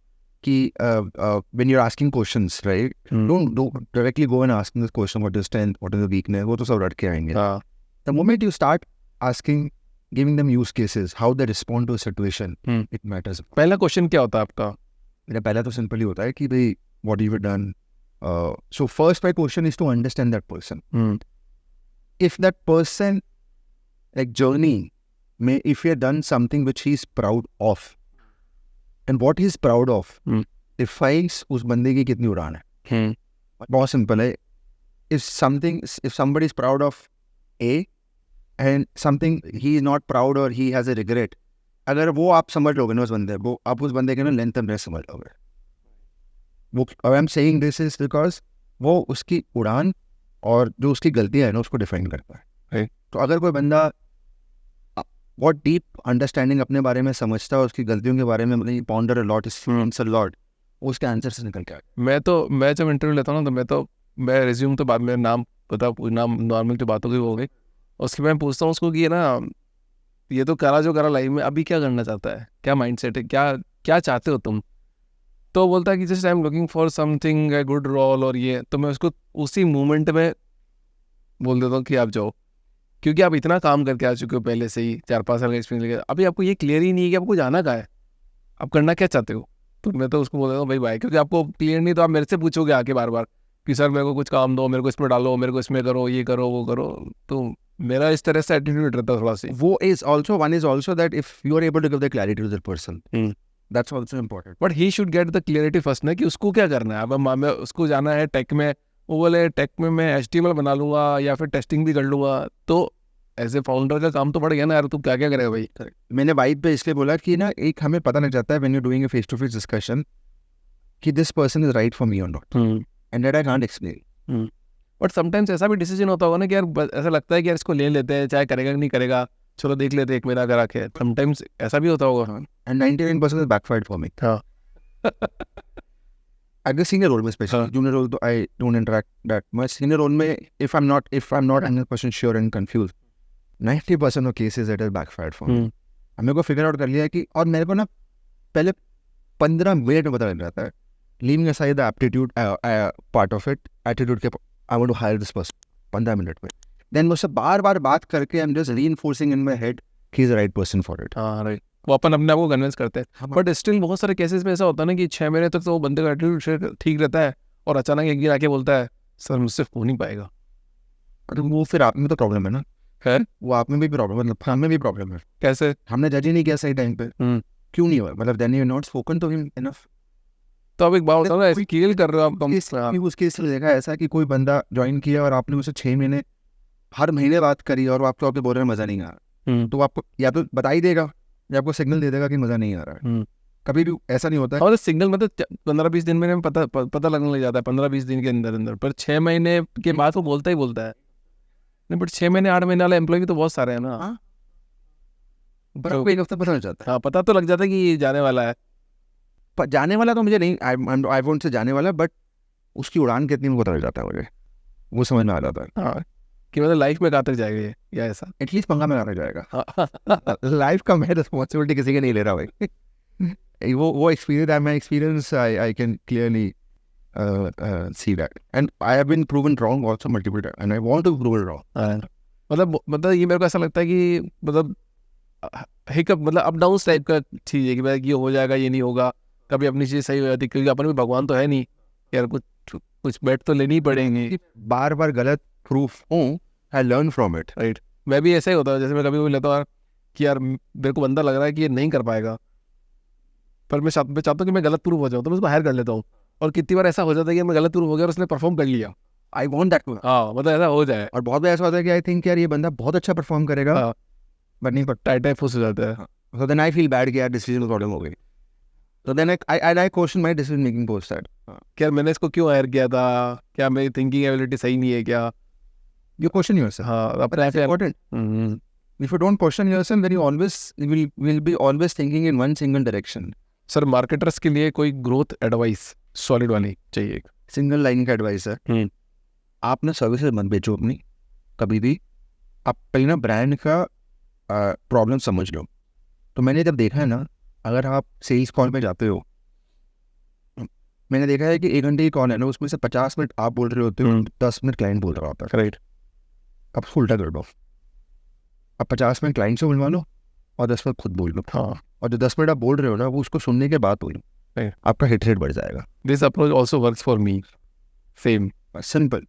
A: कि when you are asking questions, right, don't directly go and asking this question what is strength, what is the weakness, वो तो सब रट के आएंगे। The moment you start asking, giving them use cases, how they respond to a situation, it matters.
B: पहला question क्या होता है आपका?
A: मेरा पहला तो सिंपल ही होता है कि भाई what you have done. So first my question is to understand that person. If that person like journey में if he had done something which he is proud of, and what he is proud of defines उस बंदे की कितनी उड़ान है। बहुत simple है। if somebody is proud of A and something he is not proud or he has a regret, अगर वो आप समझ लोगे ना उस बंदे, वो आप उस बंदे के ना लेंथ एंड ब्रेथ समझ लोगे। वो I am saying this is because वो उसकी उड़ान और जो उसकी गलतियाँ है ना उसको डिफाइन करता है। तो अगर कोई बंदा बहुत डीप अंडरस्टैंडिंग अपने बारे में समझता है, उसकी गलतियों के बारे में ponder a lot, experience a lot, उसके आंसर से निकल के आ गया।
B: मैं जब इंटरव्यू लेता हूँ ना, तो मैं रिज्यूम तो बाद में नाम नॉर्मल जो बात होगी वो हो गई, उसके मैं पूछता हूँ उसको कि ये ना ये तो जो करा लाइफ में, अभी क्या करना चाहता है, क्या माइंडसेट है, क्या चाहते हो तुम? तो बोलता है कि just I am looking for something a good role, और ये तो मैं उसको उसी मोमेंट में बोल देता हूँ कि आप जाओ, क्योंकि आप इतना काम करके आ चुके हो पहले से ही, 4-5 साल का एक्सपीरियंस लेके, अभी आपको ये क्लियर ही नहीं है कि आपको जाना कहाँ है, आप करना क्या चाहते हो। तो मैं तो उसको बोल देता हूँ भाई बाय, क्योंकि आपको क्लियर नहीं तो आप मेरे से पूछोगे आके बार बार कि सर मेरे को कुछ काम दो, मेरे को इसमें डालो, मेरे को इसमें करो, ये करो, वो करो। तो मेरा इस तरह से एटीट्यूड रहता है थोड़ा सा।
A: वो is also that if you are able to give the clarity to the person, that's also important.
B: But he should get the clarity first ना, कि उसको क्या करना है। अब मैं उसको जाना है टेक में, वो बोले टेक में मैं HTML बना लूंगा या फिर टेस्टिंग भी कर लूंगा, तो एज ए फाउंडर का काम तो बढ़ गया ना यार, तू क्या क्या करेगा भाई।
A: मैंने वाइब पे इसलिए बोला कि ना एक हमें पता लग जाता है when you're doing a face to face discussion कि this person is right for me or not, and that I can't explain.
B: But sometimes ऐसा भी डिसीजन होता होगा ना कि यार ऐसा लगता है कि यार इसको ले लेते हैं, चाहे करेगा कि नहीं करेगा, चलो देख लेते हैं 1 महीना करा के। समटाइम्स ऐसा भी होता होगा।
A: And 99% is backfired for me.
B: हाँ
A: At the senior role में especially, junior role तो I don't interact that much. Senior role में if I'm not 100% sure and confused, 90% of cases it is backfired for me. हमने को figure out कर लिया है कि, और मेरे को ना पहले 15 मिनट में पता लग जाता है, leaving aside the aptitude part of it, attitude के I want to hire this person 15 minute में, then मुझसे बार बार बात करके I'm just reinforcing in my head he is the right person for it.
B: हाँ राइट, वो अपन अपने आप को कन्विंस करते हैं। बट स्टिल बहुत सारे केसेस में ऐसा होता है ना कि 6 महीने तक तो वो बंदे का एटीट्यूड ठीक रहता है, और अचानक एक दिन आके बोलता है सर मुझसे हो नहीं पाएगा।
A: अरे वो फिर आप में तो प्रॉब्लम है ना,
B: है
A: वो आप में भी प्रॉब्लम है, मतलब हम में भी प्रॉब्लम है।
B: कैसे?
A: हमने जज ही नहीं किया सही टाइम पे, क्यों नहीं हुआ, मतलब then you not spoken to him enough.
B: तो अब एक बात होता है ना, स्किल कर रहे हो आप,
A: उसके इसलिए देखा ऐसा कि कोई बंदा ज्वाइन किया और आपने उसे 6 महीने हर महीने बात करी और आपको आपके बोल रहे हैं मजा नहीं आ रहा, तो आपको या तो बता ही देगा या आपको सिग्नल दे देगा कि मजा नहीं आ रहा है। कभी भी ऐसा नहीं होता है।
B: और सिग्नल मतलब 15-20 दिन में पता लगने लग जाता है, 15-20 दिन के अंदर अंदर, पर 6 महीने के बाद वो बोलता ही बोलता है। नहीं बट 6 महीने 8 महीने वाले एम्प्लॉय भी तो बहुत सारे हैं ना।
A: पर आपको एक हफ्ता पता लग जाता है।
B: हाँ पता तो लग जाता है कि जाने वाला है।
A: पर जाने वाला तो मुझे नहीं, आई वोंट से जाने वाला, बट उसकी उड़ान कितनी में पता लग जाता है मुझे, वो समझ में आ जाता है।
B: हाँ कि मतलब लाइफ में कहाँ तक जाएगा ये, या ऐसा
A: एटलीस्ट पंगा में आ जाएगा। लाइफ का मैं रिस्पॉन्सिबिलिटी किसी का नहीं ले रहा भाई। वो experience I can clearly see that, and I have been proven wrong also multiple times, and I want to prove it wrong.
B: मतलब ये मेरे को ऐसा लगता है कि मतलब हिकअप, मतलब अप डाउन टाइप का चीज़ है कि भाई ये हो जाएगा, ये नहीं होगा, कभी अपनी चीज़ सही हो जाती, क्योंकि अपन भी भगवान तो है नहीं यार, कुछ बैठ तो लेनी ही पड़ेंगे।
A: बार बार गलत प्रूफ हूँ, I learn from it,
B: right. मैं भी ऐसा ही होता है, जैसे मैं कभी भी लेता हूँ कि यार मेरे को बंदा लग रहा है कि ये नहीं कर पाएगा, पर मैं चाहता हूँ कि मैं गलत प्रूफ हो जाऊँ, तो मैं उसको हायर कर लेता हूँ। और कितनी बार ऐसा हो जाता है कि मैं गलत प्रूफ हो गया और उसने परफॉर्म कर लिया।
A: I want that.
B: हाँ मतलब ऐसा हो जाए।
A: और बहुत बार ऐसा होता है कि आई थिंक यार ये बंदा बहुत अच्छा परफॉर्म करेगा, बट नहीं, पर
B: टाइट फुस हो जाता है।
A: So then I feel bad कि यार डिसीजन में प्रॉब्लम हो गई, तो then I question my decision making post that
B: क्या मैंने इसको क्यों हायर किया था, क्या मेरी थिंकिंग एबिलिटी सही नहीं है क्या,
A: you question yourself.
B: हाँ
A: But that's important. If you don't question yourself, then you always will be always thinking in one single direction.
B: Sir marketers के लिए कोई ग्रोथ एडवाइस सॉलिड वाली चाहिए।
A: सिंगल लाइन का एडवाइस है, आप ना सर्विसेज मत बेचो अपनी कभी भी, आप पहले ना ब्रांड का प्रॉब्लम समझ लो। तो मैंने जब देखा है ना, अगर आप सेल्स कॉल पे जाते हो, मैंने देखा है कि 1 घंटे की कॉल है ना, उसमें से 50 मिनट आप बोल रहे होते हो, 10 मिनट क्लाइंट बोल रहा होता है।
B: राइट।
A: अब उल्टा कर दो, अब 50 मिनट क्लाइंट से बोलवा लो और 10 मिनट खुद बोल लो।
B: हाँ,
A: और जो 10 मिनट आप बोल रहे हो ना, वो उसको सुनने के बाद बोलो, आपका हिट रेट बढ़ जाएगा।
B: This approach also works for me, same
A: simple.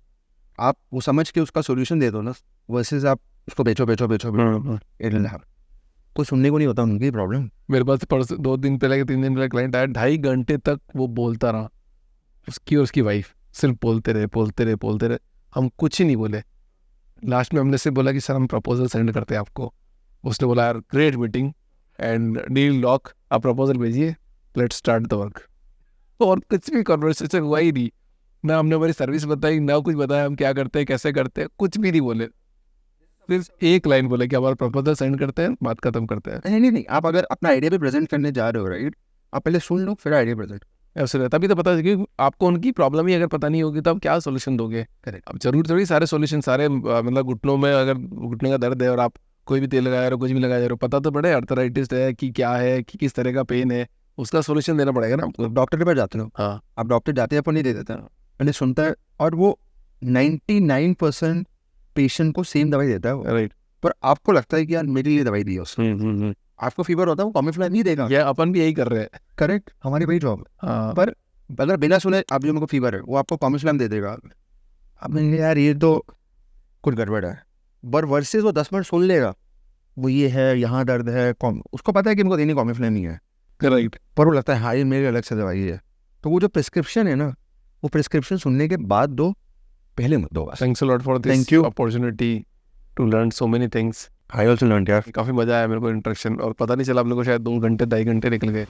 A: आप वो समझ के उसका सोल्यूशन दे दो ना, वर्सेस आप उसको बेचो कोई सुनने को नहीं होता उनकी प्रॉब्लम।
B: मेरे पास परसों 2 दिन पहले 3 दिन पहले क्लाइंट आया, 2.5 घंटे तक वो बोलता रहा, उसकी और उसकी वाइफ सिर्फ बोलते रहे, हम कुछ ही नहीं बोले। लास्ट में हमने सिर्फ बोला कि सर हम प्रपोजल सेंड करते हैं आपको। उसने बोला यार great meeting and deal lock, आप प्रपोजल भेजिए, लेट्स स्टार्ट द वर्क। और कुछ भी कन्वर्सेशन हुआ ही नहीं, ना हमने हमारी सर्विस बताई, ना कुछ बताया हम क्या करते हैं, कैसे करते हैं, कुछ भी नहीं बोले। सिर्फ एक लाइन बोले कि हमारा प्रपोजल सेंड करते हैं, बात खत्म करते हैं।
A: नहीं, आप अगर अपना आइडिया भी प्रेजेंट करने जा रहे हो, राइट, आप पहले सुन लो फिर आइडिया प्रेजेंट।
B: ऐसे तभी तो पता है कि आपको उनकी प्रॉब्लम ही अगर पता नहीं होगी तो आप क्या सोल्यूशन दोगे।
A: करेक्ट।
B: अब जरूर थोड़ी सारे सोल्यूशन, सारे मतलब घुटनों में अगर घुटने का दर्द है और आप कोई भी तेल लगाया रहे हो, कुछ भी लगाया रहे हो, पता तो पड़े अर्थराइटिस है कि क्या है, कि किस तरह का पेन है, उसका सोल्यूशन देना पड़ेगा ना आपको।
A: डॉक्टर के पास जाते हो,
B: हाँ,
A: आप डॉक्टर जाते हैं, आपको नहीं दे देता, मैंने सुनता है, और वो 99% पेशेंट को सेम दवाई देता है वो,
B: राइट।
A: पर आपको लगता है कि यार मेरे लिए दवाई दी है उसने, आपको फीवर होता है वो कॉमिफ्लाई नहीं देगा।
B: या अपन भी यही कर रहे हैं।
A: करेक्ट, हमारी वही जॉब है।
B: हाँ,
A: पर अगर बिना सुने आप जो मेरे को फीवर है वो आपको कॉमिफ्लाई दे देगा, अब मैंने यार ये तो कुछ गड़बड़ है। बर वर्सेस वो 10 मिनट सुन लेगा, वो ये है यहाँ दर्द है, उसको पता है कि इनको देनी कॉमिफ्लाई नहीं है,
B: राइट।
A: पर वो लगता है हाँ ये मेरे अलग से दवाई है। तो वो जो प्रिस्क्रिप्शन है ना, वो प्रिस्क्रिप्शन सुनने के बाद दो, पहले मत दो बस।
B: Thanks a lot for this
A: Thank you.
B: Opportunity to learn so many things.
A: I also learn यार।
B: काफ़ी मज़ा आया मेरे को इंटरेक्शन, और पता नहीं चला अपने को शायद 2 घंटे 2.5 घंटे निकल गए।